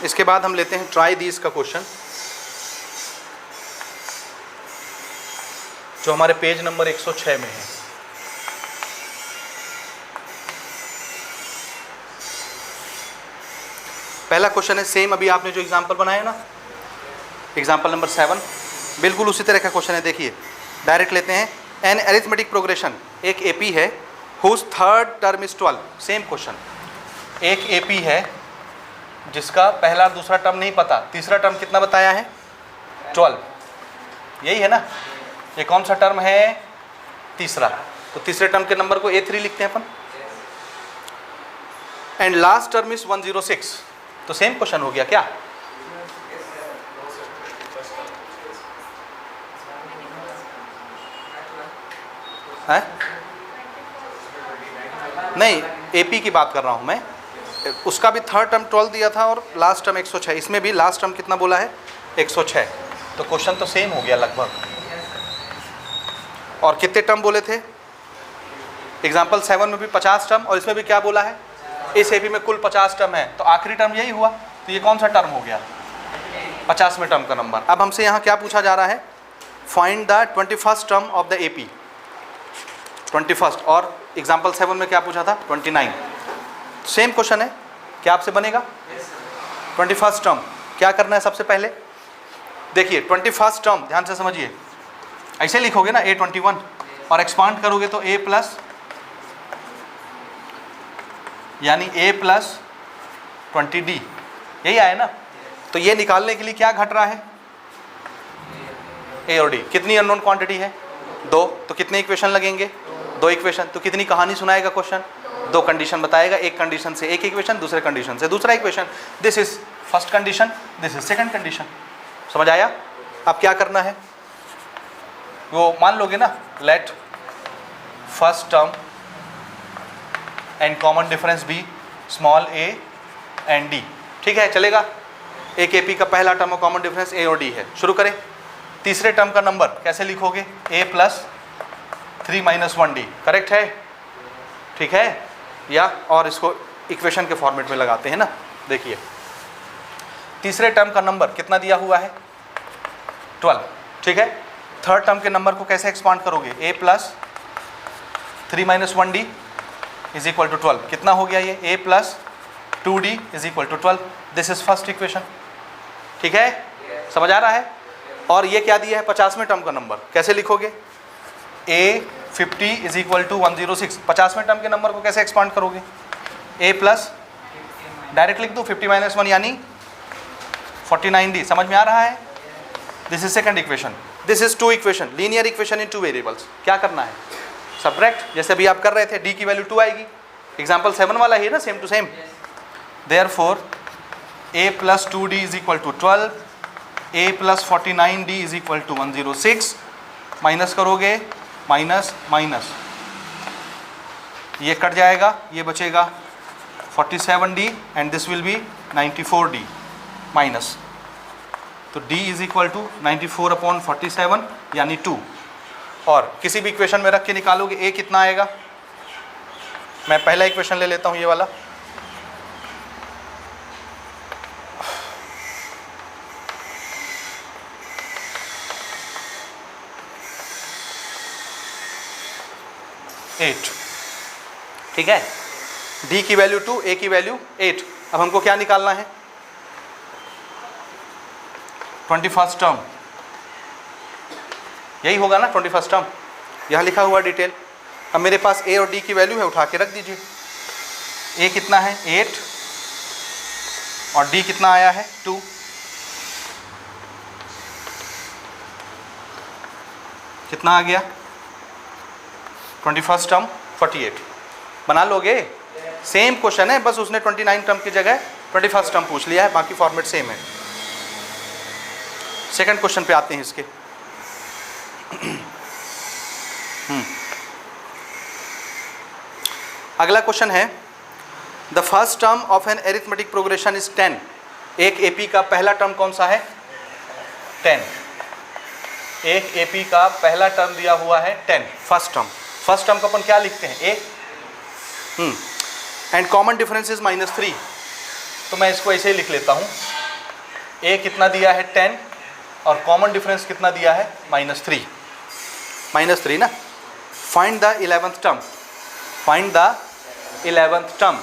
इसके बाद हम लेते हैं ट्राई दीज का क्वेश्चन, जो हमारे पेज नंबर 106 में है। पहला क्वेश्चन है सेम अभी आपने जो एग्जांपल बनाया ना, एग्जांपल नंबर 7, बिल्कुल उसी तरह का क्वेश्चन है। देखिए डायरेक्ट लेते हैं। एन अरिथमेटिक प्रोग्रेशन, एक एपी है whose third term is 12। Same question, एक एपी है जिसका पहला और दूसरा टर्म नहीं पता, तीसरा टर्म कितना बताया है? 12। यही है ना? ये कौन सा टर्म है? तीसरा। तो तीसरे टर्म के नंबर को A3 लिखते हैं अपन। And last term is 106। तो सेम क्वेश्चन हो गया क्या? है? नहीं, एपी की बात कर रहा हूं मैं। उसका भी थर्ड टर्म 12 दिया था और लास्ट टर्म 106। इसमें भी लास्ट टर्म कितना बोला है? 106। तो क्वेश्चन तो सेम हो गया लगभग। और कितने टर्म बोले थे? एग्जाम्पल 7 में भी 50 टर्म, और इसमें भी क्या बोला है? इस एपी में कुल 50 टर्म है, तो आखिरी टर्म यही हुआ। तो ये कौन सा टर्म हो गया? 50वें टर्म का नंबर। अब हमसे यहाँ क्या पूछा जा रहा है? Find the 21st term of the AP. 21st, और एग्जाम्पल 7 में क्या पूछा था? 29। सेम क्वेश्चन है, क्या आपसे बनेगा? 21st टर्म क्या करना है सबसे पहले? देखिए 21st टर्म ध्यान से समझिए, ऐसे लिखोगे ना A21 और एक्सपांड करोगे तो A प्लस, यानी A प्लस 20D, यही आया ना? तो ये निकालने के लिए क्या घट रहा है? A और D। कितनी अननोन क्वांटिटी है? 2। तो कितने इक्वेशन लगेंगे? 2 इक्वेशन। तो कितनी कहानी सुनाएगा क्वेश्चन? 2 कंडीशन बताएगा, एक कंडीशन से एक इक्वेशन, दूसरे कंडीशन से दूसरा equation. This is first condition, this is second condition. समझ आया? अब क्या करना है? वो मान लोगे ना, let first term and common difference be small a and d। ठीक है, चलेगा? एक एपी का पहला टर्म और कॉमन डिफरेंस a और d है। शुरू करें। तीसरे टर्म का नंबर कैसे लिखोगे? a plus 3 minus 1d। Correct है? ठीक है? या और इसको इक्वेशन के फॉर्मेट में लगाते हैं ना। देखिए तीसरे टर्म का नंबर कितना दिया हुआ है? 12। ठीक है? थर्ड टर्म के नंबर को कैसे एक्सपांड करोगे? a plus 3 minus 1d is equal to 12। कितना हो गया ये? a plus 2d is equal to 12। This is first equation. ठीक है? समझ आ रहा है? और ये क्या दिया है? 50वें टर्म का नंबर कैसे लिखोगे? a 50 is equal to 106। 50वें टर्म के नंबर को कैसे एक्सपांड करोगे? a प्लस, डायरेक्ट लिख दो 50 माइनस 1 यानी 49d। समझ में आ रहा है? This is second equation. This is 2 equation, linear equation in 2 variables. क्या करना है? सब्ट्रैक्ट, जैसे अभी आप कर रहे थे। d की वैल्यू 2 आएगी। एग्जाम्पल 7 वाला ही है ना, same to same. Therefore a plus 2d is equal to 12, a plus 49d is equal to 106। Minus करोगे, माइनस माइनस, ये कट जाएगा, ये बचेगा 47d and this will be 94d minus. तो d is equal to 94 upon 47 यानी 2। और किसी भी इक्वेशन में रख के निकालोगे a कितना आएगा? मैं पहला इक्वेशन ले लेता हूँ, ये वाला। एट। ठीक है? d की वैल्यू 2, a की वैल्यू 8। अब हमको क्या निकालना है? 21st term. यही होगा ना 21st टर्म? यहाँ लिखा हुआ डिटेल। अब मेरे पास a और d की वैल्यू है, उठा के रख दीजिए। a कितना है? 8 और d कितना आया है? 2। कितना आ गया? 21st term 48। बना लोगे? सेम क्वेश्चन है, बस उसने 29 टर्म की जगह 21st टर्म पूछ लिया है, बाकी फॉर्मेट सेम है। सेकंड क्वेश्चन पे आते हैं इसके। अगला क्वेश्चन है the first term of an arithmetic progression is 10। एक एपी का पहला टर्म कौन सा है? 10। एक AP का पहला टर्म दिया हुआ है 10, फर्स्ट टर्म को अपन क्या लिखते हैं, A। And common difference is -3, तो मैं इसको ऐसे ही लिख लेता हूँ। A कितना दिया है 10 और कॉमन डिफरेंस कितना दिया है -3 ना। फाइंड द 11th टर्म,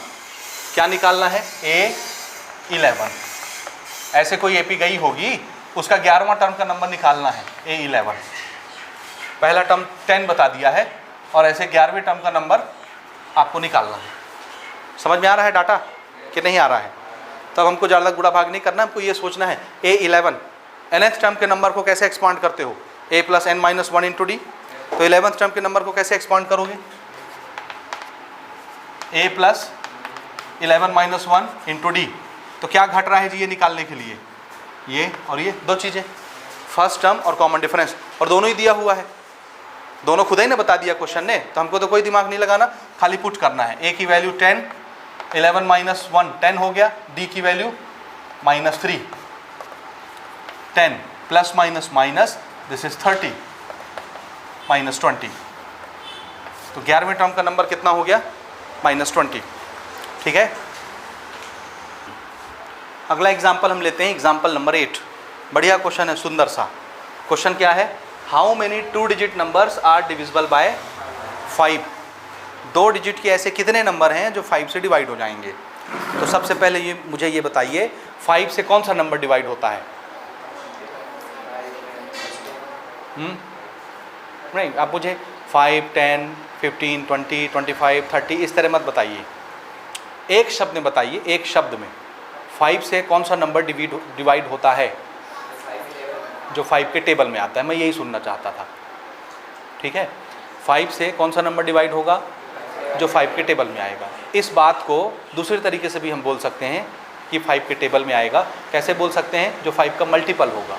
क्या निकालना है, A11। ऐसे कोई AP गई होगी, उसका 11वां टर्म का नंबर निकालना है, A11। पहला टर्म 10 बता दिया है और ऐसे 11वें टर्म का नंबर आपको निकालना है। समझ में आ रहा है डाटा कि नहीं आ रहा है? तब हमको ज़्यादा गुड़ा भाग नहीं करना, हमको ये सोचना है A11 nth टर्म के नंबर को कैसे एक्सपांड करते हो, A + n - 1 × D। तो 11th टर्म के नंबर को कैसे एक्सपांड करोगे, A + 11 - 1 × D। तो क्या घट रहा है जी ये निकालने के लिए, ये और ये दो चीज़ें, फर्स्ट टर्म और कॉमन डिफरेंस, और दोनों ही दिया हुआ है, दोनों खुद ही ने बता दिया क्वेश्चन ने, तो हमको तो कोई दिमाग नहीं लगाना, खाली पुट करना है। A की वैल्यू 10, 11 - 1 10 हो गया, D की वैल्यू -3, 10 +- दिस इज 30 -20। तो 11वें टर्म का नंबर कितना हो गया, -20। ठीक है। अगला एग्जाम्पल हम लेते हैं, एग्जाम्पल नंबर 8। बढ़िया क्वेश्चन है, सुंदर सा क्वेश्चन। क्या है, how many 2 digit numbers are divisible by 5। 2 digit के ऐसे कितने नंबर हैं जो 5 से डिवाइड हो जाएंगे। तो सबसे पहले मुझे ये बताइए, 5 से कौन सा नंबर डिवाइड होता है। नहीं, आप मुझे 5, 10, 15, 20, 25, 30 इस तरह मत बताइए, एक शब्द में बताइए, एक शब्द में 5 से कौन सा नंबर डिवाइड होता है जो 5 के टेबल में आता है। मैं यही सुनना चाहता था। ठीक है, 5 से कौन सा नंबर डिवाइड होगा जो 5 के टेबल में आएगा। इस बात को दूसरे तरीके से भी हम बोल सकते हैं कि 5 के टेबल में आएगा। कैसे बोल सकते हैं, जो 5 का मल्टीपल होगा।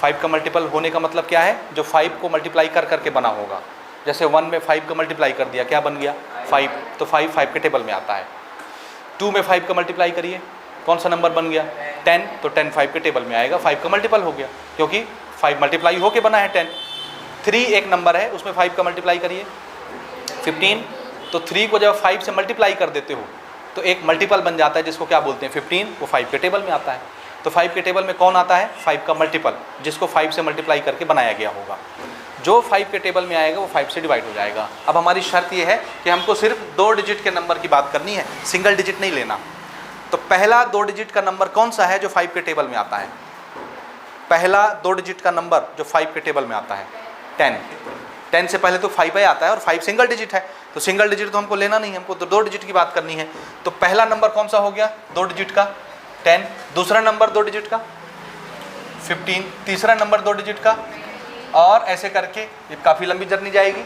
5 का मल्टीपल होने का मतलब क्या है, जो 5 को मल्टीप्लाई कर करके बना होगा। जैसे 1 में 5 का मल्टीप्लाई कर दिया, क्या बन गया 5, तो 5 के टेबल में आता है। 2 में 5 का मल्टीप्लाई करिए, कौन सा नंबर बन गया 10, तो 10 5 के टेबल में आएगा, 5 का मल्टीपल हो गया, क्योंकि 5 मल्टीप्लाई होके बना है 10। 3 एक नंबर है, उसमें 5 का मल्टीप्लाई करिए 15, तो 3 को जब 5 से मल्टीप्लाई कर देते हो तो एक मल्टीपल बन जाता है, जिसको क्या बोलते हैं 15, वो 5 के टेबल में आता है। तो 5 के टेबल में कौन आता है, 5 का मल्टीपल, जिसको 5 से मल्टीप्लाई करके बनाया गया होगा। जो 5 के टेबल में आएगा वो 5 से डिवाइड हो जाएगा। अब हमारी शर्त ये है कि हमको सिर्फ 2 डिजिट के नंबर की बात करनी है, सिंगल डिजिट नहीं लेना। तो पहला 2 डिजिट का नंबर कौन सा है जो 5 के टेबल में आता है। पहला 2 डिजिट का नंबर जो 5 के टेबल में आता है 10। 10 से पहले तो 5 आता है और 5 सिंगल डिजिट है, तो सिंगल डिजिट तो हमको लेना नहीं है, हमको तो 2 डिजिट की बात करनी है। तो पहला नंबर कौन सा हो गया 2 डिजिट का 10, दूसरा नंबर 2 डिजिट का 15, तीसरा नंबर 2 डिजिट का, और ऐसे करके ये काफ़ी लंबी जर्नी जाएगी।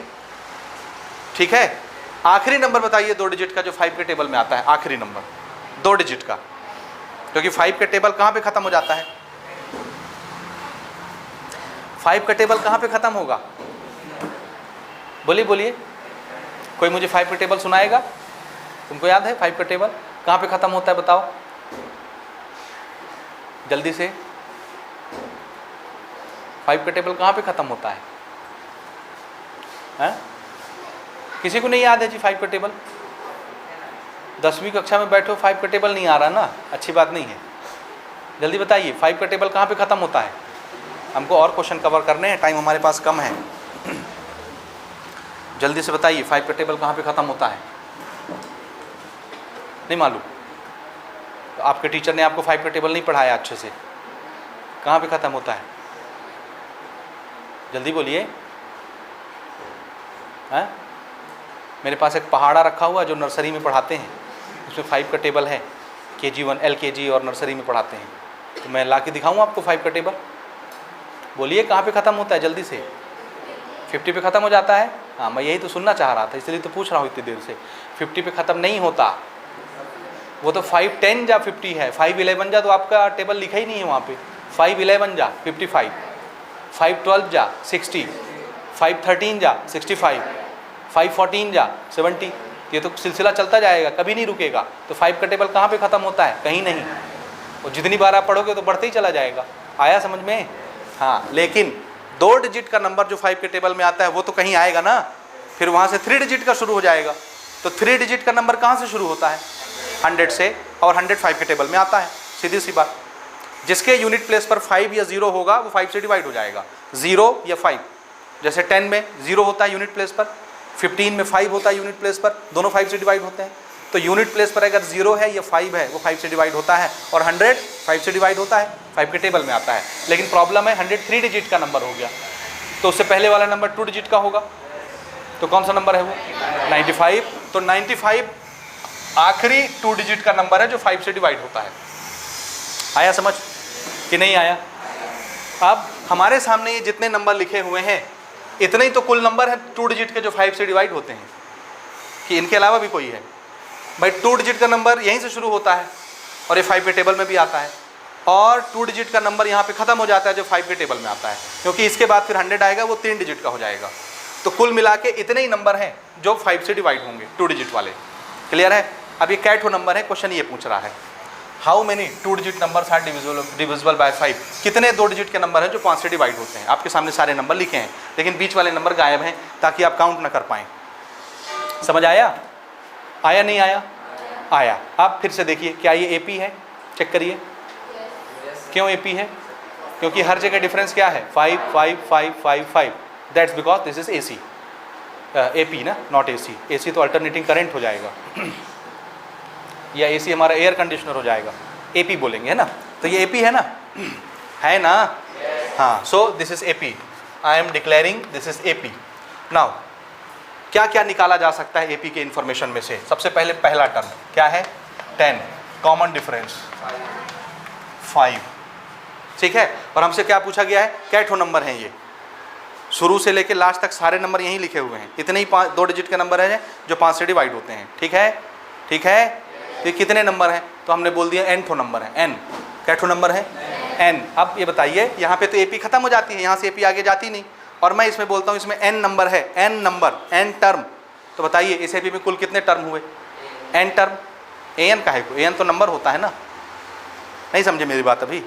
ठीक है, आखिरी नंबर बताइए 2 डिजिट का जो 5 के टेबल में आता है, आखिरी नंबर 2 डिजिट का, क्योंकि 5 का टेबल कहाँ पे ख़त्म हो जाता है, 5 का टेबल कहाँ पे ख़त्म होगा, बोलिए बोलिए, कोई मुझे 5 का टेबल सुनाएगा। तुमको याद है 5 का टेबल कहाँ पे ख़त्म होता है, बताओ जल्दी से। 5 का टेबल कहाँ पे ख़त्म होता है, हैं? किसी को नहीं याद है जी 5 का टेबल? 10वीं कक्षा में बैठो, 5 का टेबल नहीं आ रहा ना, अच्छी बात नहीं है। जल्दी बताइए 5 का टेबल कहाँ पे ख़त्म होता है। हमको और क्वेश्चन कवर करने हैं, टाइम हमारे पास कम है। जल्दी से बताइए 5 का टेबल कहाँ पे ख़त्म होता है, नहीं मालूम? तो आपके टीचर ने आपको 5 का टेबल नहीं पढ़ाया अच्छे से, कहाँ पे ख़त्म होता है, जल्दी बोलिए। हैं? मेरे पास एक पहाड़ा रखा हुआ जो नर्सरी में पढ़ाते हैं, उसमें 5 का टेबल है, KG1 LKG और नर्सरी में पढ़ाते हैं। तो मैं ला के दिखाऊँ आपको 5 का टेबल, बोलिए कहाँ पे ख़त्म होता है जल्दी से। 50 पे ख़त्म हो जाता है, हाँ मैं यही तो सुनना चाह रहा था, इसलिए तो पूछ रहा हूँ इतनी देर से। 50 पे ख़त्म नहीं होता, वो तो 5 10 जा 50 है, 5 11 जा तो आपका टेबल लिखा ही नहीं है वहाँ पे। 5 11 जा 55, 5 12 जा 60, 5 13 जा 65, 5 14 जा 70, ये तो सिलसिला चलता जाएगा, कभी नहीं रुकेगा। तो 5 का टेबल कहाँ पे ख़त्म होता है, कहीं नहीं। और जितनी बार आप पढ़ोगे तो बढ़ते ही चला जाएगा। आया समझ में? हाँ, लेकिन 2 डिजिट का नंबर जो 5 के टेबल में आता है वो तो कहीं आएगा ना, फिर वहाँ से 3 डिजिट का शुरू हो जाएगा। तो 3 डिजिट का नंबर कहाँ से शुरू होता है? 100 से, और 100 5 के टेबल में आता है, सीधी सी बात। जिसके यूनिट प्लेस पर 5 या 0 होगा वो 5 से डिवाइड हो जाएगा, 0 या 5। जैसे 10 में 0 होता है यूनिट प्लेस पर, 15 में 5 होता है यूनिट प्लेस पर, दोनों 5 से डिवाइड होते हैं। तो यूनिट प्लेस पर अगर 0 है या 5 है वो 5 से डिवाइड होता है, और 100 5 से डिवाइड होता है, 5 के टेबल में आता है। लेकिन प्रॉब्लम है 100 3 डिजिट का नंबर हो गया, तो उससे पहले वाला नंबर 2 डिजिट का होगा। तो कौन सा नंबर है वो? 95। तो 95 आखिरी 2 डिजिट का नंबर है जो 5 से डिवाइड होता है। आया समझ कि नहीं आया? अब हमारे सामने ये जितने नंबर लिखे हुए हैं इतने ही तो कुल नंबर है 2 डिजिट के जो 5 से डिवाइड होते हैं, कि इनके अलावा भी कोई है? भाई 2 डिजिट का नंबर यहीं से शुरू होता है और ये 5 के टेबल में भी आता है, और 2 डिजिट का नंबर यहाँ पे ख़त्म हो जाता है जो 5 के टेबल में आता है, क्योंकि इसके बाद फिर 100 आएगा वो 3 डिजिट का हो जाएगा। तो कुल मिला के इतने ही नंबर हैं जो 5 से डिवाइड होंगे, 2 डिजिट वाले। क्लियर है? अब ये कैट हो नंबर है, क्वेश्चन ये पूछ रहा है how many 2 digit numbers are divisible by 5। कितने 2 डिजिट के नंबर हैं जो 5 से डिवाइड होते हैं? आपके सामने सारे नंबर लिखे हैं, लेकिन बीच वाले नंबर गायब हैं ताकि आप काउंट ना कर पाएँ। समझ आया? आया नहीं आया? आया। आप फिर से देखिए, क्या ये AP है? चेक करिए। क्यों AP है? क्योंकि हर जगह डिफरेंस क्या है? 5 5 5 5 5। That's because this is AC, AP ना, नॉट AC। AC तो अल्टरनेटिंग करंट हो जाएगा या AC हमारा एयर कंडीशनर हो जाएगा, AP बोलेंगे, है ना? तो ये AP है ना, है ना? हाँ, so this is AP। I am declaring this is AP। Now क्या क्या निकाला जा सकता है AP के इंफॉर्मेशन में से? सबसे पहले पहला टर्म क्या है? 10। Common difference 5। ठीक है, और हमसे क्या पूछा गया है? कैट हो नंबर हैं ये, शुरू से लेके लास्ट तक सारे नंबर यहीं लिखे हुए हैं। इतने ही 2 डिजिट के नंबर हैं जो 5 से डिवाइड होते हैं। ठीक है? ठीक है? तो कितने नंबर हैं? तो हमने बोल दिया nth नंबर है, n। कैट हो नंबर है n। अब ये बताइए, यहाँ पे तो AP खत्म हो जाती है, यहाँ से AP आगे जाती नहीं, और मैं इसमें बोलता हूँ इसमें n नंबर है, n नंबर, n टर्म। तो बताइए इस AP में कुल कितने टर्म हुए? n term. an का है को? an तो नंबर होता है ना। नहीं समझे मेरी बात? अभी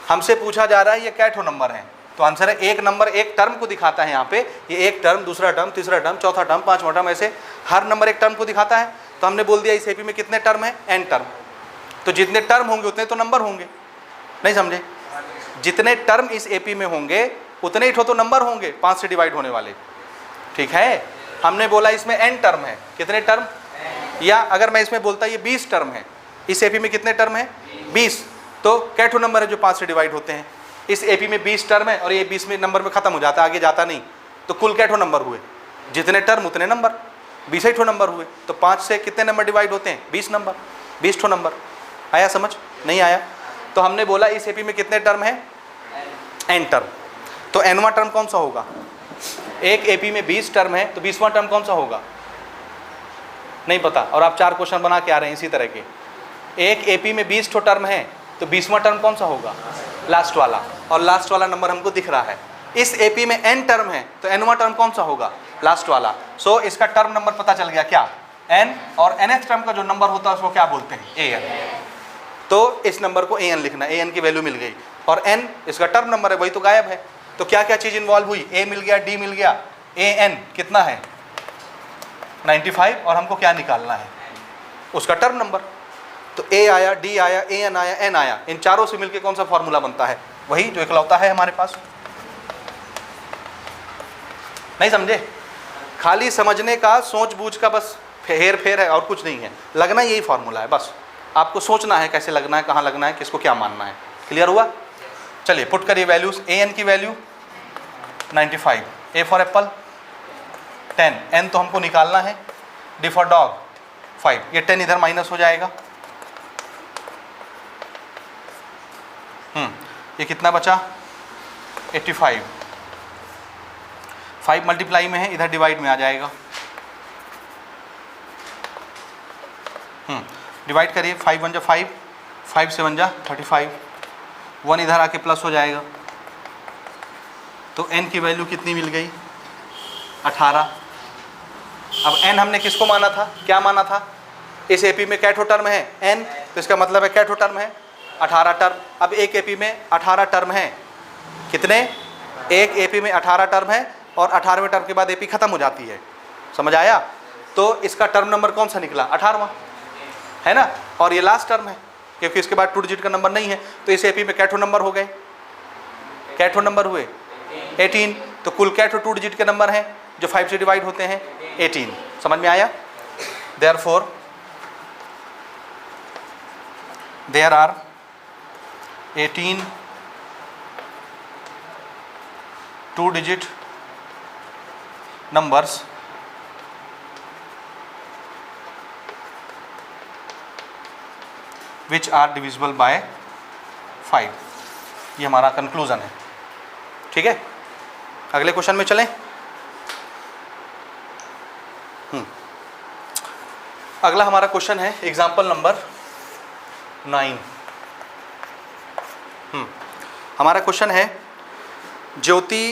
हमसे पूछा जा रहा है ये कैट हो नंबर है, तो आंसर है एक नंबर एक टर्म को दिखाता है। यहाँ पे ये एक टर्म, दूसरा टर्म, तीसरा टर्म, चौथा टर्म, पांचवा टर्म, ऐसे हर नंबर एक टर्म को दिखाता है। तो हमने बोल दिया इस AP में कितने टर्म है? n term. तो जितने टर्म होंगे उतने तो नंबर होंगे। नहीं समझे? जितने टर्म इस AP में होंगे उतने ही तो नंबर होंगे 5 से डिवाइड होने वाले। ठीक है? हमने बोला इसमें n टर्म है, कितने टर्म? या अगर मैं इसमें बोलता ये 20 टर्म है, इस AP में कितने टर्म है? 20। तो कैट हो नंबर है जो 5 से डिवाइड होते हैं। इस AP में 20 टर्म है और ये 20 में नंबर में खत्म हो जाता है, आगे जाता नहीं। तो कुल कैट हो नंबर हुए? जितने टर्म उतने नंबर, 20 ठो नंबर हुए। तो 5 से कितने नंबर डिवाइड होते हैं? 20 नंबर, 20 ठो नंबर। आया समझ? नहीं आया? तो हमने बोला इस AP में कितने टर्म है? n term. तो nवां टर्म कौन सा होगा? एक AP में 20 टर्म है, तो 20वां टर्म कौन सा होगा? नहीं पता, और आप 4 क्वेश्चन बना के आ रहे हैं इसी तरह के। एक AP में 20 ठो टर्म है, तो 20वां टर्म कौन सा होगा? लास्ट वाला, और लास्ट वाला नंबर हमको दिख रहा है। इस AP में n टर्म है, तो nवां टर्म कौन सा होगा? लास्ट वाला। सो इसका टर्म नंबर पता चल गया क्या? n, और nth टर्म का जो नंबर होता है उसको क्या बोलते हैं? an। तो इस नंबर को an लिखना, an की वैल्यू मिल गई, और n इसका टर्म नंबर है, वही तो गायब है। तो क्या क्या चीज़ इन्वॉल्व हुई? a मिल गया, d मिल गया, an कितना है? 95, और हमको क्या निकालना है? उसका टर्म नंबर। तो a आया, d आया, an आया, n आया। इन चारों से मिलके कौन सा फॉर्मूला बनता है? वही जो इकलौता है हमारे पास। नहीं समझे? खाली समझने का, सोच बूझ का बस हेर फेर है, और कुछ नहीं है। लगना यही फॉर्मूला है, बस आपको सोचना है कैसे लगना है, कहाँ लगना है, किसको क्या मानना है। क्लियर हुआ? चलिए पुट करिए वैल्यूज। an की value 95, a for Apple 10, n तो हमको निकालना है, d फॉर डॉग 5। ये 10 इधर माइनस हो जाएगा। ये कितना बचा? 85। 5 मल्टीप्लाई में है, इधर डिवाइड में आ जाएगा। डिवाइड करिए, 5 1 जा 5, 5 से 1 जा 35, 1 इधर आके प्लस हो जाएगा। तो n की वैल्यू कितनी मिल गई? 18। अब n हमने किसको माना था? क्या माना था? इस AP में कैट हो टर्म है n, तो इसका मतलब है कैट हो टर्म है 18 टर्म। अब एक एपी में 18 टर्म हैं, कितने? एक एपी में 18 टर्म है और 18वें टर्म के बाद एपी खत्म हो जाती है, समझ आया? तो इसका टर्म नंबर कौन सा निकला? 18वां, है ना? और ये लास्ट टर्म है क्योंकि इसके बाद 2 डिजिट का नंबर नहीं है। तो इस एपी में कैथो नंबर हो गए, कैथो नंबर हुए 18। तो कुल कैथो 2 डिजिट के नंबर हैं जो 5 से डिवाइड होते हैं 18। समझ में आया? Therefore there are 18 2 digit numbers which are divisible by 5। ये हमारा कंक्लूजन है, ठीक है? अगले क्वेश्चन में चलें। अगला हमारा क्वेश्चन है एग्जाम्पल नंबर 9। हमारा क्वेश्चन है ज्योति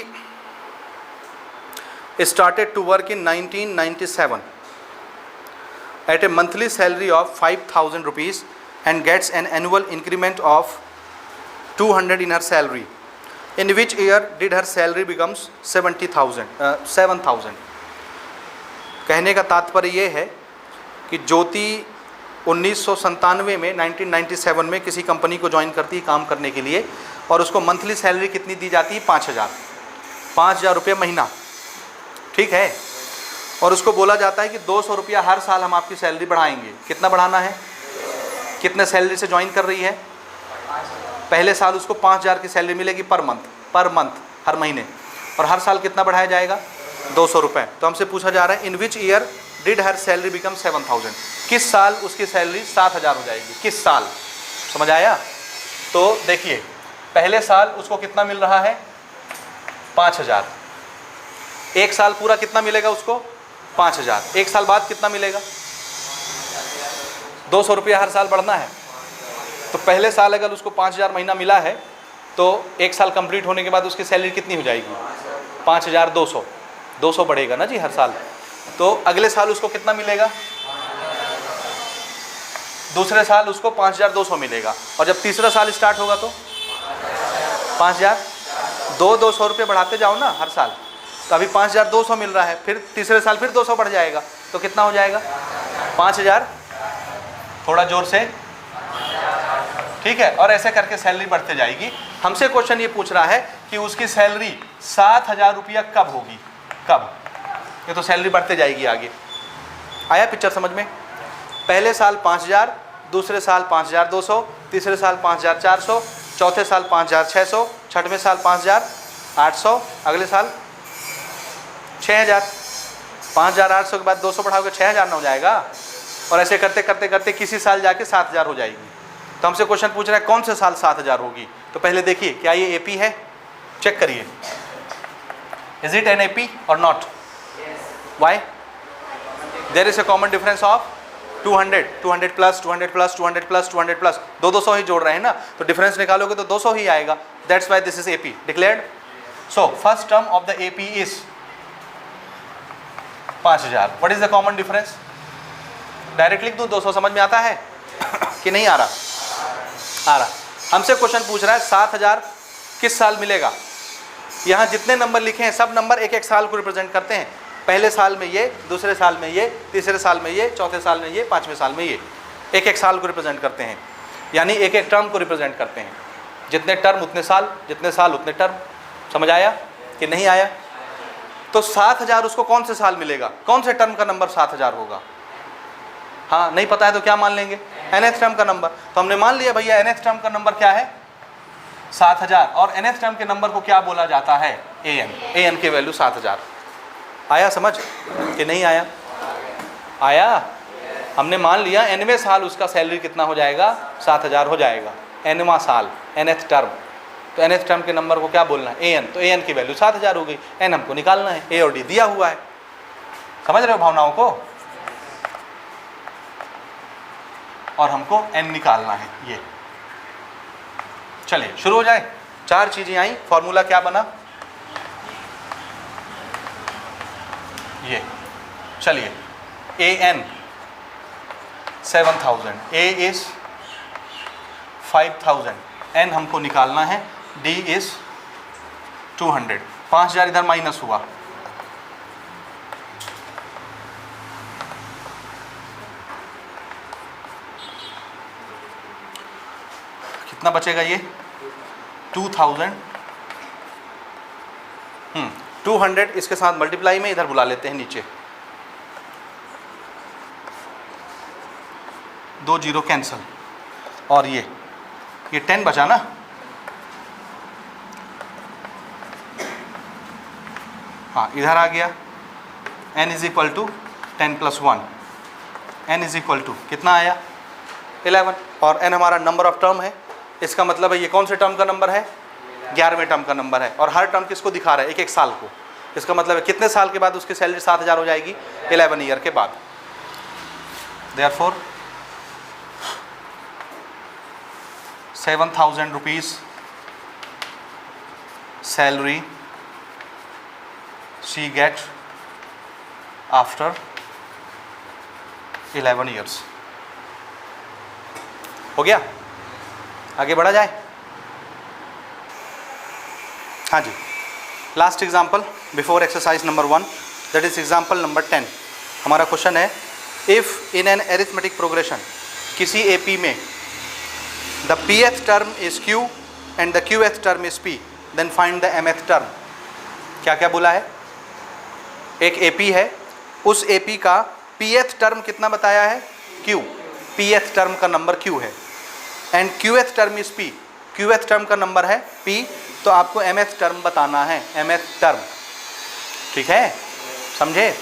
started to work in 1997 at a monthly salary of 5,000 rupees and gets an annual increment of 200 in her salary. In which year did her salary becomes 7,000? कहने का तात्पर्य ये है कि ज्योति 1997 में 1997 में किसी कंपनी को ज्वाइन करती है काम करने के लिए और उसको मंथली सैलरी कितनी दी जाती है? 5,000 रुपये महीना, ठीक है? और उसको बोला जाता है कि 200 रुपया हर साल हम आपकी सैलरी बढ़ाएंगे। कितना बढ़ाना है? कितने सैलरी से ज्वाइन कर रही है? पहले साल उसको 5,000 की सैलरी मिलेगी पर मंथ, हर महीने, और हर साल कितना बढ़ाया जाएगा? 200 रुपये। तो हमसे पूछा जा रहा है in which year did her salary become 7,000? किस साल उसकी सैलरी 7,000 हो जाएगी? किस साल? समझ आया? तो देखिए, पहले साल उसको कितना मिल रहा है? 5,000। एक साल पूरा कितना मिलेगा उसको? 5,000। एक साल बाद कितना मिलेगा? 200 रुपया हर साल बढ़ना है। तो पहले साल अगर उसको 5,000 महीना मिला है तो एक साल कंप्लीट होने के बाद उसकी सैलरी कितनी हो जाएगी? 5,200। 200 बढ़ेगा ना जी हर साल। तो अगले साल उसको कितना मिलेगा? दूसरे साल उसको 5,200 मिलेगा। और जब तीसरा साल स्टार्ट होगा तो 5,000। 200 रुपये बढ़ाते जाओ ना हर साल। तो अभी 5,200 मिल रहा है, फिर तीसरे साल फिर 200 बढ़ जाएगा, तो कितना हो जाएगा? 5,000। थोड़ा जोर से, ठीक है? और ऐसे करके सैलरी बढ़ते जाएगी। हमसे क्वेश्चन ये पूछ रहा है कि उसकी सैलरी 7,000 रुपया कब होगी? कब? ये तो सैलरी बढ़ते जाएगी आगे। आया पिक्चर समझ में? पहले साल 5,000, दूसरे साल 5,200, तीसरे साल 5,400, चौथे साल 5,600, छठवें साल 5,800, अगले साल 6,000। 5,800 के बाद 200 बढ़ाओगे 6,000 ना हो जाएगा? और ऐसे करते करते करते किसी साल जाके 7,000 हो जाएगी। तो हमसे क्वेश्चन पूछ रहा है कौन से साल 7,000 होगी? तो पहले देखिए क्या ये एपी है? चेक करिए, इज इट एन एपी और not? Why? There is a common difference of 200 plus 200 plus 200 plus 200 plus 200 ही जोड़ रहे हैं ना, तो डिफरेंस निकालोगे तो 200 ही आएगा। That's why this is AP declared. So first term of the AP is 5,000। What is the common difference? Direct लिख दूं 200? समझ में आता है कि नहीं आ रहा? आ रहा। हमसे क्वेश्चन पूछ रहा है 7,000 किस साल मिलेगा? यहाँ जितने नंबर लिखे हैं सब नंबर एक एक साल को रिप्रेजेंट करते हैं। पहले साल में ये, दूसरे साल में ये, तीसरे साल में ये, चौथे साल में ये, पांचवें साल में ये, एक एक साल को रिप्रेजेंट करते हैं, यानी एक एक टर्म को रिप्रेजेंट करते हैं। जितने टर्म उतने साल, जितने साल उतने टर्म। समझ आया कि नहीं आया? तो 7,000 उसको कौन से साल मिलेगा? कौन से टर्म का नंबर 7,000 होगा? हाँ, नहीं पता है तो क्या मान लेंगे? nth टर्म का नंबर। तो हमने मान लिया भैया nth टर्म का नंबर क्या है? 7,000। और nth टर्म के नंबर को क्या बोला जाता है? an की वैल्यू 7,000। आया समझ कि नहीं आया? आया। हमने मान लिया nवें साल उसका सैलरी कितना हो जाएगा? 7,000 हो जाएगा। nवां साल, nth टर्म। तो nth टर्म के नंबर को क्या बोलना है? an। तो an की वैल्यू 7,000 हो गई। n हमको निकालना है, a और d दिया हुआ है। समझ रहे हो भावनाओं को? और हमको n निकालना है। ये चलिए शुरू हो जाए। 4 चीजें आई। फॉर्मूला क्या बना? ये चलिए, an 7,000, a is 5000, n हमको निकालना है, d इज 200, 5000 इधर माइनस हुआ, कितना बचेगा ये 2000, 200 इसके साथ मल्टीप्लाई में इधर बुला लेते हैं नीचे, 2 जीरो कैंसिल, और ये 10 बचा ना, हाँ इधर आ गया, n is equal to 10 + 1, n is equal to कितना आया 11, और n हमारा नंबर ऑफ टर्म है, इसका मतलब है ये कौन से टर्म का नंबर है, 11वें टर्म का नंबर है, और हर टर्म किसको दिखा रहा है, एक साल को, इसका मतलब है कितने साल के बाद उसकी सैलरी 7000 हो जाएगी, 11 ईयर के बाद। Therefore 7000 rupees salary she get after 11 years. हो गया, आगे बढ़ा जाए। हाँ जी, last example before exercise number 1, that is example number 10। हमारा क्वेश्चन है, if in an arithmetic progression किसी एपी में the pth term is q and the qth term is p, then find the mth term. क्या क्या बोला है, एक AP है, उस एपी का pth टर्म कितना बताया है, q, pth टर्म का नंबर q है, and qth term is p, qth term का नंबर है p, तो आपको mth टर्म बताना है, mth टर्म। ठीक है, समझे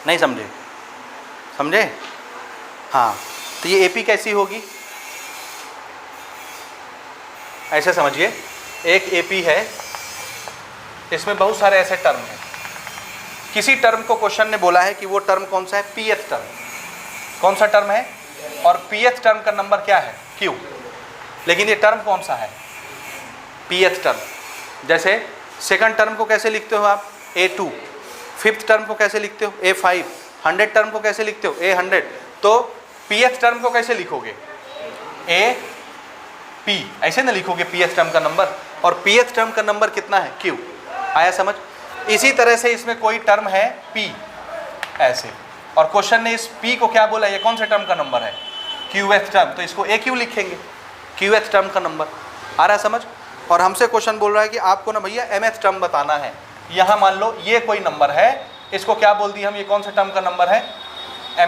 नहीं समझे, समझे, हाँ। तो ये एपी कैसी होगी, ऐसे समझिए, एक एपी है, इसमें बहुत सारे ऐसे टर्म हैं, किसी टर्म को क्वेश्चन ने बोला है कि वो टर्म कौन सा है, pth टर्म, कौन सा टर्म है, और pth टर्म का नंबर क्या है, q, लेकिन ये टर्म कौन सा है, pth टर्म। जैसे सेकंड टर्म को कैसे लिखते हो आप, a2, फिफ्थ टर्म को कैसे लिखते हो, a5, 100 टर्म को कैसे लिखते हो, a100, तो pth टर्म को कैसे लिखोगे, p, ऐसे ना लिखोगे pth टर्म का नंबर, और pth टर्म का नंबर कितना है, q। आया समझ। इसी तरह से इसमें कोई टर्म है p ऐसे, और क्वेश्चन ने इस p को क्या बोला, ये कौन से टर्म का नंबर है, qth टर्म, तो इसको aq लिखेंगे, qth टर्म का नंबर। आ रहा है समझ। और हमसे क्वेश्चन बोल रहा है कि आपको ना भैया mth टर्म बताना है। यहाँ मान लो ये कोई नंबर है, इसको क्या बोल दिया हम, ये कौन से टर्म का नंबर है,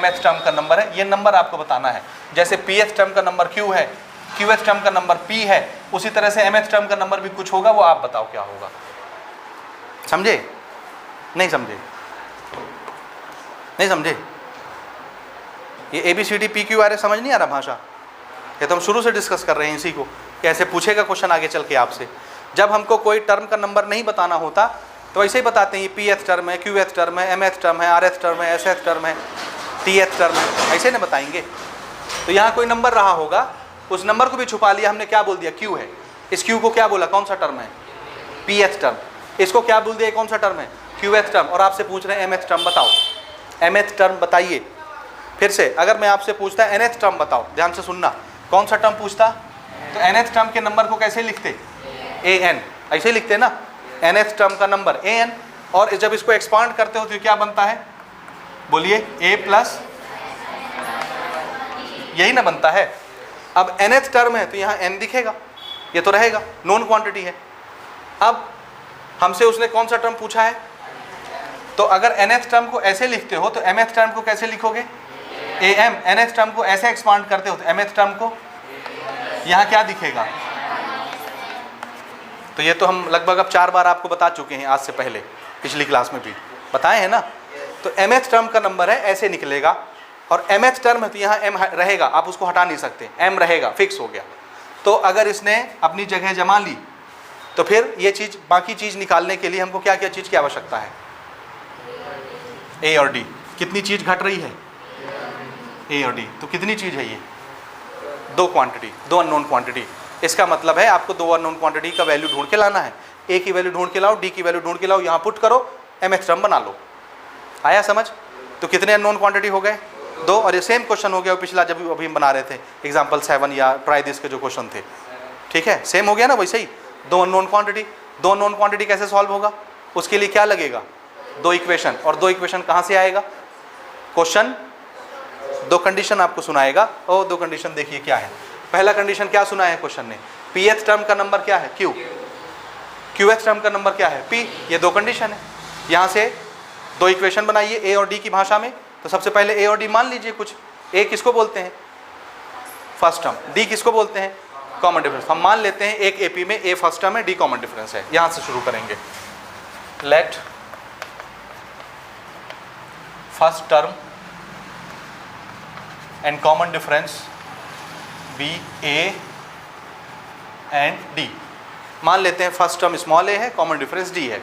mth टर्म का नंबर है, ये नंबर आपको बताना है। जैसे pth टर्म का नंबर q है, qth टर्म का नंबर p है, उसी तरह से mth टर्म का नंबर भी कुछ होगा, वो आप बताओ क्या होगा। समझे नहीं समझे, नहीं समझे, ये ABCD PQR समझ नहीं आ रहा भाषा, ये तो हम शुरू से डिस्कस कर रहे हैं इसी को, कैसे पूछेगा क्वेश्चन आगे चल के आपसे। जब हमको कोई टर्म का नंबर नहीं बताना होता तो ऐसे ही बताते हैं, ये pth टर्म है, qth टर्म है, mth टर्म है, rth टर्म है, sh टर्म है, tth टर्म है, ऐसे ना बताएंगे। तो यहाँ कोई नंबर रहा होगा, उस नंबर को भी छुपा लिया हमने, क्या बोल दिया, q है, इस q को क्या बोला, कौन सा टर्म है, pth टर्म, इसको क्या बोल दिया, कौन सा टर्म है, qth टर्म, और आपसे पूछ रहे हैं mth टर्म बताओ, mth टर्म बताइए। फिर से अगर मैं आपसे पूछता nth टर्म बताओ, ध्यान से सुनना, कौन सा टर्म पूछता, तो nth टर्म के नंबर को कैसे लिखते, an, ऐसे लिखते ना, nth टर्म का नंबर an, और जब इसको एक्सपांड करते हो तो क्या बनता है, बोलिए, a प्लस, यही ना बनता है। अब nth टर्म है तो यहाँ n दिखेगा, ये तो रहेगा, नोन क्वांटिटी है। अब हमसे उसने कौन सा टर्म पूछा है, तो अगर nth टर्म को ऐसे लिखते हो तो mth टर्म को कैसे लिखोगे, am, nth टर्म को ऐसे एक्सपांड करते हो तो mth टर्म को यहाँ क्या दिखेगा। तो ये तो हम लगभग अब 4 बार आपको बता चुके हैं, आज से पहले पिछली क्लास में भी बताए हैं ना। तो mth टर्म का नंबर है, ऐसे निकलेगा, और mth टर्म है तो यहाँ m रहेगा, आप उसको हटा नहीं सकते, m रहेगा, फिक्स हो गया। तो अगर इसने अपनी जगह जमा ली तो फिर ये चीज़, बाकी चीज़ निकालने के लिए हमको क्या क्या चीज़ की आवश्यकता है, a और d, कितनी चीज़ घट रही है, a और d, तो कितनी चीज़ है ये, 2 क्वांटिटी, 2 अननोन क्वांटिटी। इसका मतलब है आपको 2 अननोन क्वांटिटी का वैल्यू ढूंढ के लाना है, a की वैल्यू ढूंढ के लाओ, d की वैल्यू ढूंढ के लाओ, यहाँ पुट करो, mth टर्म बना लो। आया समझ। तो कितने अननोन क्वांटिटी हो गए, 2, और ये सेम क्वेश्चन हो गया वो पिछला जब अभी हम बना रहे थे एग्जाम्पल 7 या ट्राई दिस के जो क्वेश्चन थे, ठीक है, सेम हो गया ना वैसे ही। 2 अननोन क्वांटिटी, 2 अननोन क्वांटिटी कैसे सॉल्व होगा, उसके लिए क्या लगेगा, 2 इक्वेशन, और 2 इक्वेशन कहाँ से आएगा, क्वेश्चन 2 कंडीशन आपको सुनाएगा, और 2 कंडीशन देखिए क्या है। पहला कंडीशन क्या सुना है क्वेश्चन ने, pth टर्म का नंबर क्या है q, qth टर्म का नंबर क्या है p, ये 2 कंडीशन है। यहाँ से 2 इक्वेशन बनाइए a और d की भाषा में। तो सबसे पहले a और d मान लीजिए कुछ, a किसको बोलते हैं फर्स्ट टर्म, d किसको बोलते हैं कॉमन डिफरेंस। हम मान लेते हैं एक एपी में a फर्स्ट टर्म है, d कॉमन डिफरेंस है। यहाँ से शुरू करेंगे, let first term and common difference be a and d। मान लेते हैं फर्स्ट टर्म स्मॉल a है, कॉमन डिफरेंस d है,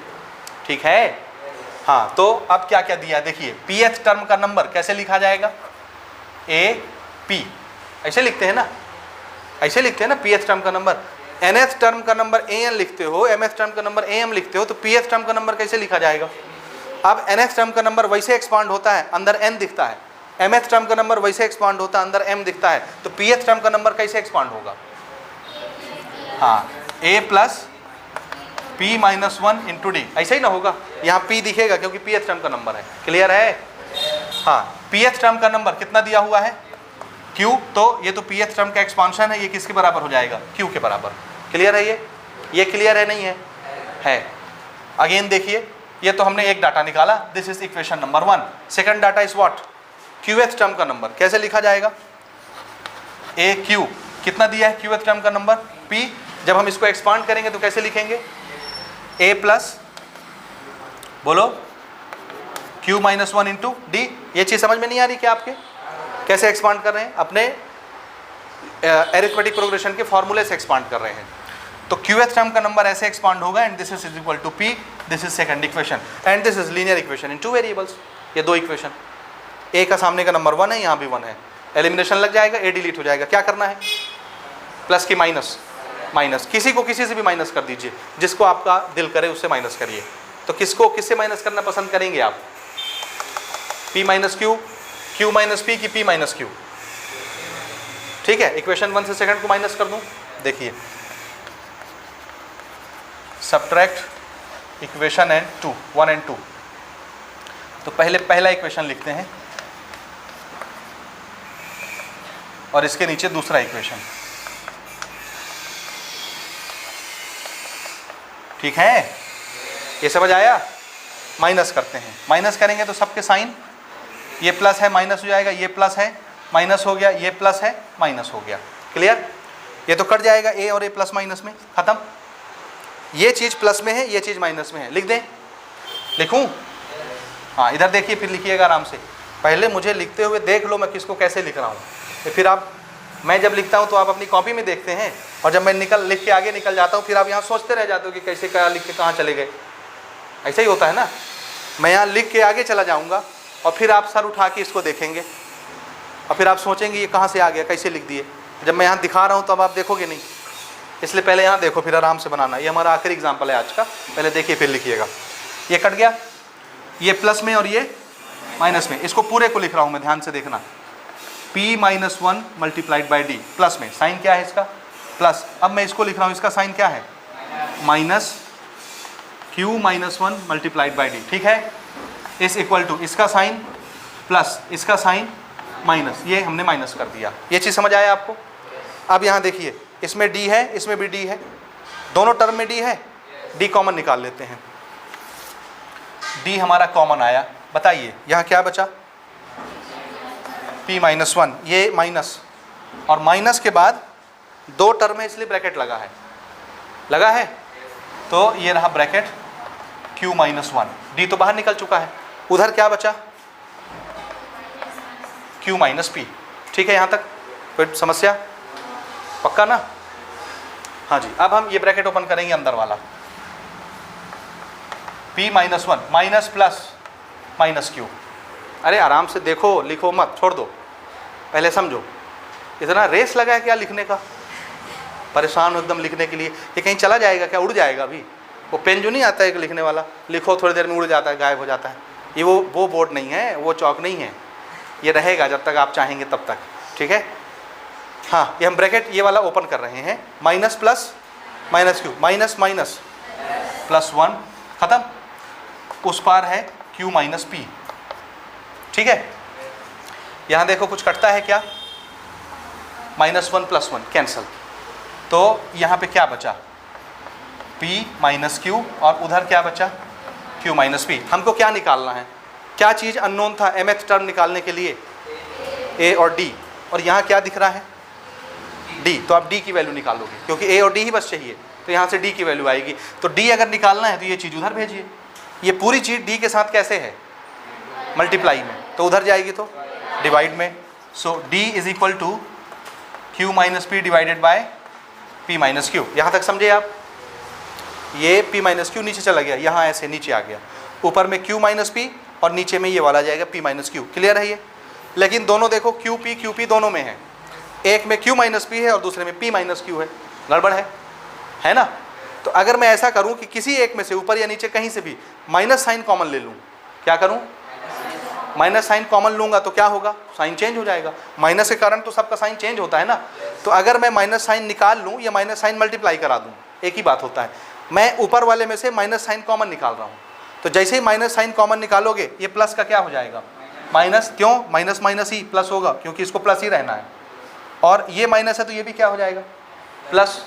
ठीक है। हाँ, तो अब क्या क्या दिया है देखिए, pth टर्म का नंबर कैसे लिखा जाएगा, a p, ऐसे लिखते हैं ना, ऐसे लिखते हैं ना pth टर्म का नंबर। nth टर्म का नंबर an लिखते हो, mth टर्म का नंबर am लिखते हो, तो pth टर्म का नंबर कैसे लिखा जाएगा। अब nth टर्म का नंबर वैसे एक्सपांड होता है, अंदर n दिखता है, mth टर्म का नंबर वैसे एक्सपांड होता है, अंदर m दिखता है, तो pth टर्म का नंबर कैसे एक्सपांड होगा, हाँ a plus p minus 1 into D, ऐसा ही ना होगा। यहाँ p दिखेगा क्योंकि pth टर्म का नंबर है, क्लियर है। हाँ, pth टर्म का नंबर कितना दिया हुआ है q, तो ये तो pth टर्म का एक्सपांशन है, ये किसके बराबर हो जाएगा q के बराबर, क्लियर है। ये क्लियर है नहीं है। अगेन देखिए, ये तो हमने एक डाटा निकाला, this is equation number 1। Second data is what, qth term का नंबर कैसे लिखा जाएगा, a q कितना दिया है qth टर्म का नंबर p, जब हम इसको एक्सपांड करेंगे तो कैसे लिखेंगे, a प्लस बोलो q माइनस 1 इंटू डी। ये चीज़ समझ में नहीं आ रही क्या आपके, कैसे एक्सपांड कर रहे हैं, अपने एरिथमेटिक प्रोग्रेशन के फॉर्मूले से एक्सपांड कर रहे हैं। तो qth टर्म का नंबर ऐसे एक्सपांड होगा, and this is equal to p, this is second equation, and this is linear equation in 2 variables. ये 2 इक्वेशन, a का सामने का नंबर 1 है, यहाँ भी 1 है, एलिमिनेशन लग जाएगा, a डिलीट हो जाएगा। क्या करना है, प्लस की माइनस, माइनस किसी को किसी से भी माइनस कर दीजिए, जिसको आपका दिल करे उससे माइनस करिए। तो किसको किससे माइनस करना पसंद करेंगे आप, p minus Q, q minus p की p माइनस क्यू, ठीक है। इक्वेशन 1 से सेकंड को माइनस कर दूं, देखिए सब्ट्रैक्ट इक्वेशन एंड 2, 1 एंड 2। तो पहले पहला इक्वेशन लिखते हैं और इसके नीचे दूसरा इक्वेशन, ठीक है। ये समझ आया, माइनस करते हैं, माइनस करेंगे तो सबके साइन, ये प्लस है माइनस हो जाएगा, ये प्लस है माइनस हो गया, ये प्लस है माइनस हो गया, क्लियर। ये तो कट जाएगा a और a प्लस माइनस में, खत्म। ये चीज़ प्लस में है, ये चीज़ माइनस में है, लिख दें, लिखूं, हाँ इधर देखिए, फिर लिखिएगा आराम से। पहले मुझे लिखते हुए देख लो मैं किसको कैसे लिख रहा हूँ, फिर आप, मैं जब लिखता हूँ तो आप अपनी कॉपी में देखते हैं, और जब मैं लिख के आगे निकल जाता हूँ फिर आप यहाँ सोचते रह जाते हो कि कैसे क्या लिख के कहाँ चले गए। ऐसा ही होता है ना, मैं यहाँ लिख के आगे चला जाऊँगा और फिर आप सर उठा के इसको देखेंगे और फिर आप सोचेंगे ये कहाँ से आ गया, कैसे लिख दिए। जब मैं यहाँ दिखा रहा हूँ तब आप देखोगे नहीं, इसलिए पहले यहाँ देखो फिर आराम से बनाना। ये हमारा आखिरी एग्जाम्पल है आज का, पहले देखिए फिर लिखिएगा। ये कट गया, ये प्लस में और ये माइनस में, इसको पूरे को लिख रहा हूँ मैं, ध्यान से देखना। p minus 1 multiplied by D, plus में साइन क्या है इसका प्लस, अब मैं इसको लिख रहा हूँ, इसका साइन क्या है minus, q minus 1 multiplied by D, ठीक है। इस इक्वल टू इसका साइन प्लस, इसका साइन माइनस, ये हमने माइनस कर दिया। ये चीज़ समझ आया आपको। अब यहाँ देखिए, इसमें d है, इसमें भी d है, दोनों टर्म में d है, d कॉमन निकाल लेते हैं। d हमारा कॉमन आया, बताइए यहाँ क्या बचा, p माइनस 1, ये माइनस, और माइनस के बाद 2 टर्म है इसलिए ब्रैकेट लगा है, लगा है, तो ये रहा ब्रैकेट q माइनस 1, d तो बाहर निकल चुका है, उधर क्या बचा q माइनस p, ठीक है। यहाँ तक कोई समस्या, पक्का ना, हाँ जी। अब हम ये ब्रैकेट ओपन करेंगे अंदर वाला, p minus 1 minus plus minus q, अरे आराम से देखो, लिखो मत, छोड़ दो, पहले समझो। इतना रेस लगा है क्या लिखने का, परेशान हो एकदम लिखने के लिए। ये कहीं चला जाएगा क्या, उड़ जाएगा अभी। वो पेन जो नहीं आता है लिखने वाला, लिखो थोड़ी देर में उड़ जाता है, गायब हो जाता है। ये वो बोर्ड नहीं है, वो चौक नहीं है, ये रहेगा जब तक आप चाहेंगे तब तक, ठीक है। हाँ, ये हम ब्रैकेट ये वाला ओपन कर रहे हैं, minus plus minus Q, minus minus plus 1, खत्म। उस पार है q माइनस पी, ठीक है। यहाँ देखो कुछ कटता है क्या, -1 + 1 कैंसल, तो यहाँ पे क्या बचा, p माइनस क्यू, और उधर क्या बचा, q माइनस पी। हमको क्या निकालना है, क्या चीज़ अननोन था mth टर्म निकालने के लिए, a और d, और यहाँ क्या दिख रहा है, d। तो आप d की वैल्यू निकालोगे क्योंकि a और d ही बस चाहिए, तो यहाँ से d की वैल्यू आएगी। तो d अगर निकालना है तो ये चीज़ उधर भेजिए, ये पूरी चीज़ d के साथ कैसे है, मल्टीप्लाई में, तो उधर जाएगी तो डिवाइड में। So d is equal to q minus P divided by p minus Q. यहाँ तक समझे आप, ये p माइनस क्यू नीचे चला गया, यहाँ ऐसे नीचे आ गया, ऊपर में q माइनस पी और नीचे में ये वाला जाएगा p माइनस क्यू। क्लियर है ये, लेकिन दोनों देखो q p दोनों में है, एक में q माइनस पी है और दूसरे में p माइनस क्यू है, गड़बड़ है ना। तो अगर मैं ऐसा करूं कि किसी एक में से ऊपर या नीचे कहीं से भी माइनस साइन कॉमन ले लूं, क्या करूं, माइनस साइन कॉमन लूंगा तो क्या होगा, साइन चेंज हो जाएगा, माइनस के कारण तो सबका साइन चेंज होता है ना। तो अगर मैं माइनस साइन निकाल लूं या माइनस साइन मल्टीप्लाई करा दूं, एक ही बात होता है। मैं ऊपर वाले में से माइनस साइन कॉमन निकाल रहा हूं, तो जैसे ही माइनस साइन कॉमन निकालोगे ये प्लस का क्या हो जाएगा, माइनस। क्यों, माइनस माइनस ही प्लस होगा क्योंकि इसको प्लस ही रहना है, और ये माइनस है तो ये भी क्या हो जाएगा, प्लस।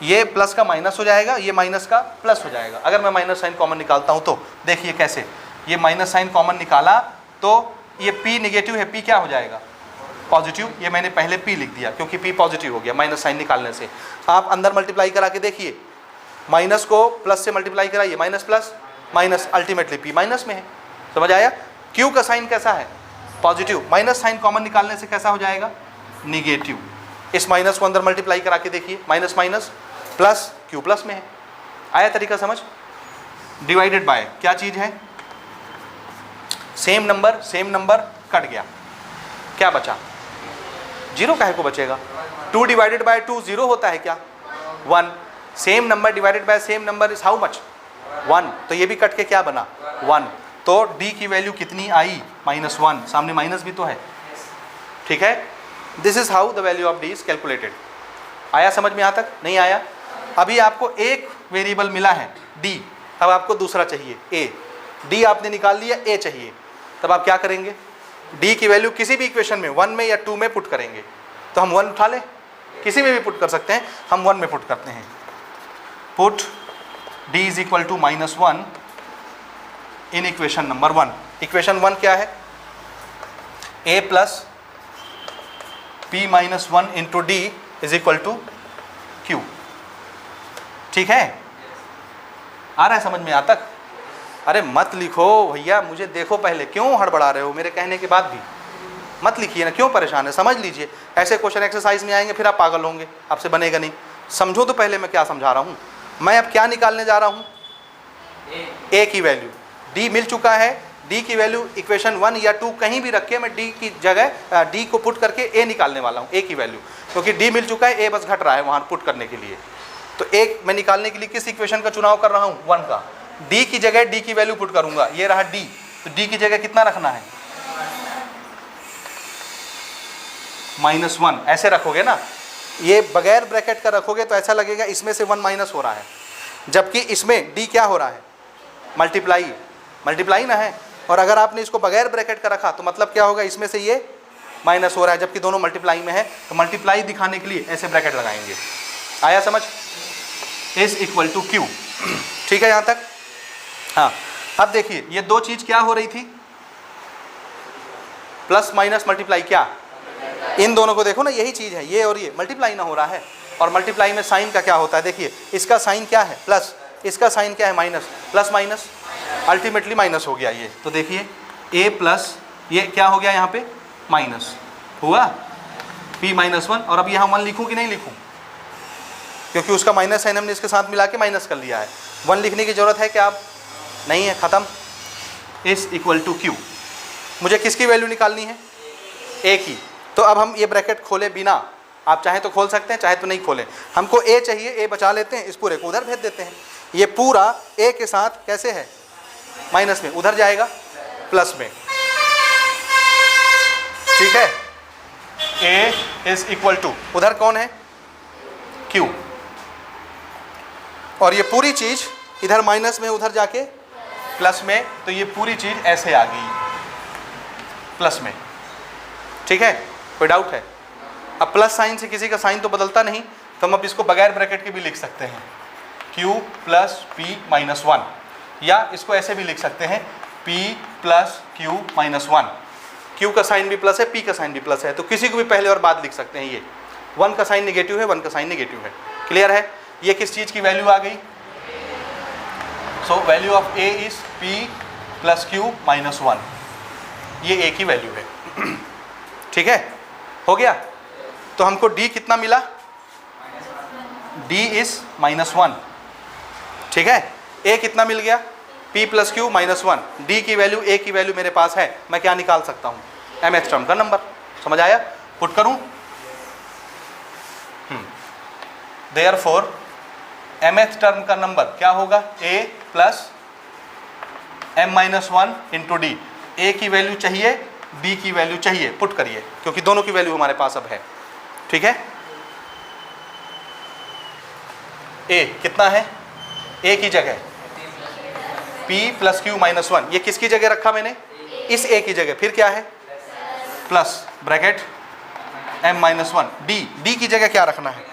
ये प्लस का माइनस हो जाएगा, ये माइनस का प्लस हो जाएगा। अगर मैं माइनस साइन कॉमन निकालता हूँ तो देखिए कैसे, ये माइनस साइन कॉमन निकाला तो ये p निगेटिव है, p क्या हो जाएगा, पॉजिटिव। ये मैंने पहले p लिख दिया क्योंकि p पॉजिटिव हो गया माइनस साइन निकालने से। आप अंदर मल्टीप्लाई करा के देखिए, माइनस को प्लस से मल्टीप्लाई कराइए, minus plus minus, ultimately p minus में है। समझ आया, q का साइन कैसा है, पॉजिटिव, माइनस साइन कॉमन निकालने से कैसा हो जाएगा, निगेटिव। इस माइनस को अंदर मल्टीप्लाई करा के देखिए, minus minus plus, q plus में है। आया तरीका समझ। डिवाइडेड बाय क्या चीज़ है, सेम नंबर कट गया, क्या बचा, जीरो। काहे को बचेगा, 2 डिवाइडेड बाय 2 जीरो होता है क्या, 1। Same number divided by same number is how much, 1। तो ये भी कट के क्या बना, 1। तो d की वैल्यू कितनी आई, -1, सामने माइनस भी तो है, ठीक है। This is how the value of d is calculated. आया समझ में, यहाँ तक नहीं आया। अभी आपको एक वेरिएबल मिला है d, अब आपको दूसरा चाहिए a। d आपने निकाल लिया, a चाहिए, तब आप क्या करेंगे, d की वैल्यू किसी भी इक्वेशन में 1 में या 2 में पुट करेंगे। तो हम 1 उठा लें, किसी में भी पुट कर सकते हैं, हम 1 में पुट करते हैं। Put d is equal to -1 in equation number 1। Equation 1 क्या है, a plus p minus 1 into d is equal to q, ठीक है। आ रहा है समझ में, यहाँ तक। अरे मत लिखो भैया, मुझे देखो पहले, क्यों हड़बड़ा रहे हो, मेरे कहने के बाद भी मत लिखिए ना, क्यों परेशान है, समझ लीजिए। ऐसे क्वेश्चन एक्सरसाइज में आएंगे फिर आप पागल होंगे, आपसे बनेगा नहीं। समझो तो पहले मैं क्या समझा रहा हूँ। मैं अब क्या निकालने जा रहा हूँ, a की वैल्यू। d मिल चुका है, d की वैल्यू इक्वेशन 1 या 2 कहीं भी रख के मैं d की जगह d को पुट करके a निकालने वाला हूँ, a की वैल्यू, क्योंकि d मिल चुका है, a बस घट रहा है वहाँ पुट करने के लिए। तो एक मैं निकालने के लिए किस इक्वेशन का चुनाव कर रहा हूँ, 1 का। d की जगह d की वैल्यू पुट करूंगा, ये रहा d, तो d की जगह कितना रखना है, -1। ऐसे रखोगे ना, ये बगैर ब्रैकेट का रखोगे तो ऐसा लगेगा इसमें से 1 माइनस हो रहा है, जबकि इसमें d क्या हो रहा है, मल्टीप्लाई ना है। और अगर आपने इसको बगैर ब्रैकेट का रखा तो मतलब क्या होगा, इसमें से ये माइनस हो रहा है, जबकि दोनों मल्टीप्लाई में है। तो मल्टीप्लाई दिखाने के लिए ऐसे ब्रैकेट लगाएंगे। आया समझ, इज इक्वल टू q, ठीक है यहाँ तक। हाँ, अब देखिए ये दो चीज क्या हो रही थी, प्लस माइनस मल्टीप्लाई, क्या, इन दोनों को देखो ना, यही चीज है, ये और ये मल्टीप्लाई ना हो रहा है। और मल्टीप्लाई में साइन का क्या होता है, देखिए इसका साइन क्या है, प्लस, इसका साइन क्या है, minus. Plus minus ultimately minus हो गया ये। तो देखिए a प्लस ये क्या हो गया, यहाँ पे माइनस हुआ, p -1। और अब यहाँ 1 लिखूँ कि नहीं लिखूँ, क्योंकि उसका माइनस साइन हमने इसके साथ मिला के माइनस कर लिया है। 1 लिखने की जरूरत है क्या, आप नहीं है, ख़त्म। Is equal to q। मुझे किसकी वैल्यू निकालनी है, a की। तो अब हम ये ब्रैकेट खोले बिना, आप चाहें तो खोल सकते हैं, चाहे तो नहीं खोलें। हमको a चाहिए, a बचा लेते हैं, इस पूरे को उधर भेज देते हैं। ये पूरा a के साथ कैसे है, माइनस में, उधर जाएगा प्लस में। ठीक है, A इज इक्वल टू, उधर कौन है, Q, और ये पूरी चीज इधर माइनस में उधर जाके प्लस में, तो ये पूरी चीज ऐसे आ गई प्लस में। ठीक है, कोई डाउट है? अब प्लस साइन से किसी का साइन तो बदलता नहीं, तो हम अब इसको बगैर ब्रैकेट के भी लिख सकते हैं, Q प्लस P माइनस 1, या इसको ऐसे भी लिख सकते हैं P plus Q minus 1। Q का साइन भी प्लस है, P का साइन भी प्लस है, तो किसी को भी पहले और बाद लिख सकते हैं। ये 1 का साइन नेगेटिव है, 1 का साइन नेगेटिव है। क्लियर है? ये किस चीज़ की वैल्यू आ गई? So value of A is P plus Q minus 1, ये A की वैल्यू है। ठीक है, हो गया? तो हमको D कितना मिला? D is minus 1। ठीक है, A कितना मिल गया? P plus Q minus 1। D की वैल्यू, A की वैल्यू मेरे पास है, मैं क्या निकाल सकता हूँ? mth टर्म का नंबर। समझ आया? पुट करूँ? देयरफॉर mth टर्म का नंबर क्या होगा? A plus m minus 1 into D. A की वैल्यू चाहिए, D की वैल्यू चाहिए, पुट करिए, क्योंकि दोनों की वैल्यू हमारे पास अब है। ठीक है, A कितना है? A की जगह P प्लस Q माइनस 1, ये किसकी जगह रखा मैंने? इस A की जगह। फिर क्या है? Plus bracket m minus 1। D की जगह क्या रखना है?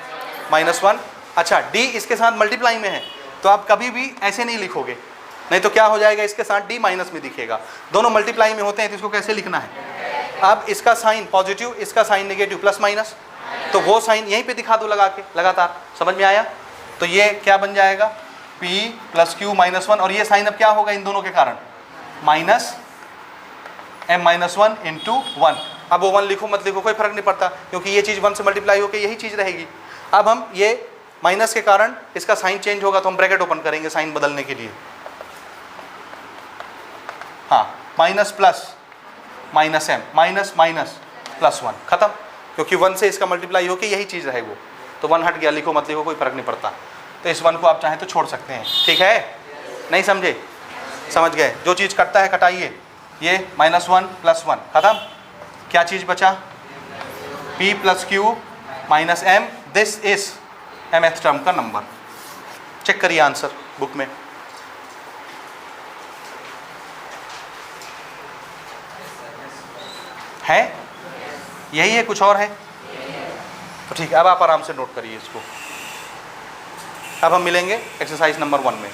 माइनस 1। अच्छा, D इसके साथ मल्टीप्लाई में है, तो आप कभी भी ऐसे नहीं लिखोगे, नहीं तो क्या हो जाएगा, इसके साथ D माइनस में दिखेगा। दोनों मल्टीप्लाई में होते हैं, तो इसको कैसे लिखना है? अब इसका साइन पॉजिटिव, इसका साइन नेगेटिव, प्लस माइनस, तो वो साइन यहीं पे दिखा दो लगा के लगातार। समझ में आया? तो ये क्या बन जाएगा? P प्लस Q माइनस 1, और ये साइन अब क्या होगा इन दोनों के कारण? Minus m minus 1 into 1। अब वो 1 लिखो मत लिखो कोई फर्क नहीं पड़ता, क्योंकि ये चीज़ 1 से मल्टीप्लाई होकर यही चीज़ रहेगी। अब हम ये माइनस के कारण इसका साइन चेंज होगा, तो हम ब्रैकेट ओपन करेंगे साइन बदलने के लिए। हाँ, minus plus minus m, minus minus plus 1, खत्म, क्योंकि 1 से इसका मल्टीप्लाई होकर यही चीज़ रहे वो, तो 1 हट गया, लिखो मत लिखो कोई फर्क नहीं पड़ता। तो इस 1 को आप चाहें तो छोड़ सकते हैं। ठीक है? नहीं समझे? समझ गए? जो चीज़ कटता है कटाइए। ये माइनस 1 प्लस 1 खत्म, क्या चीज़ बचा? P plus Q minus M, this is mth term का नंबर। चेक करिए आंसर बुक में। है? यही है, कुछ और है? तो ठीक है, अब आप आराम से नोट करिए इसको। अब हम मिलेंगे एक्सरसाइज नंबर 1 में।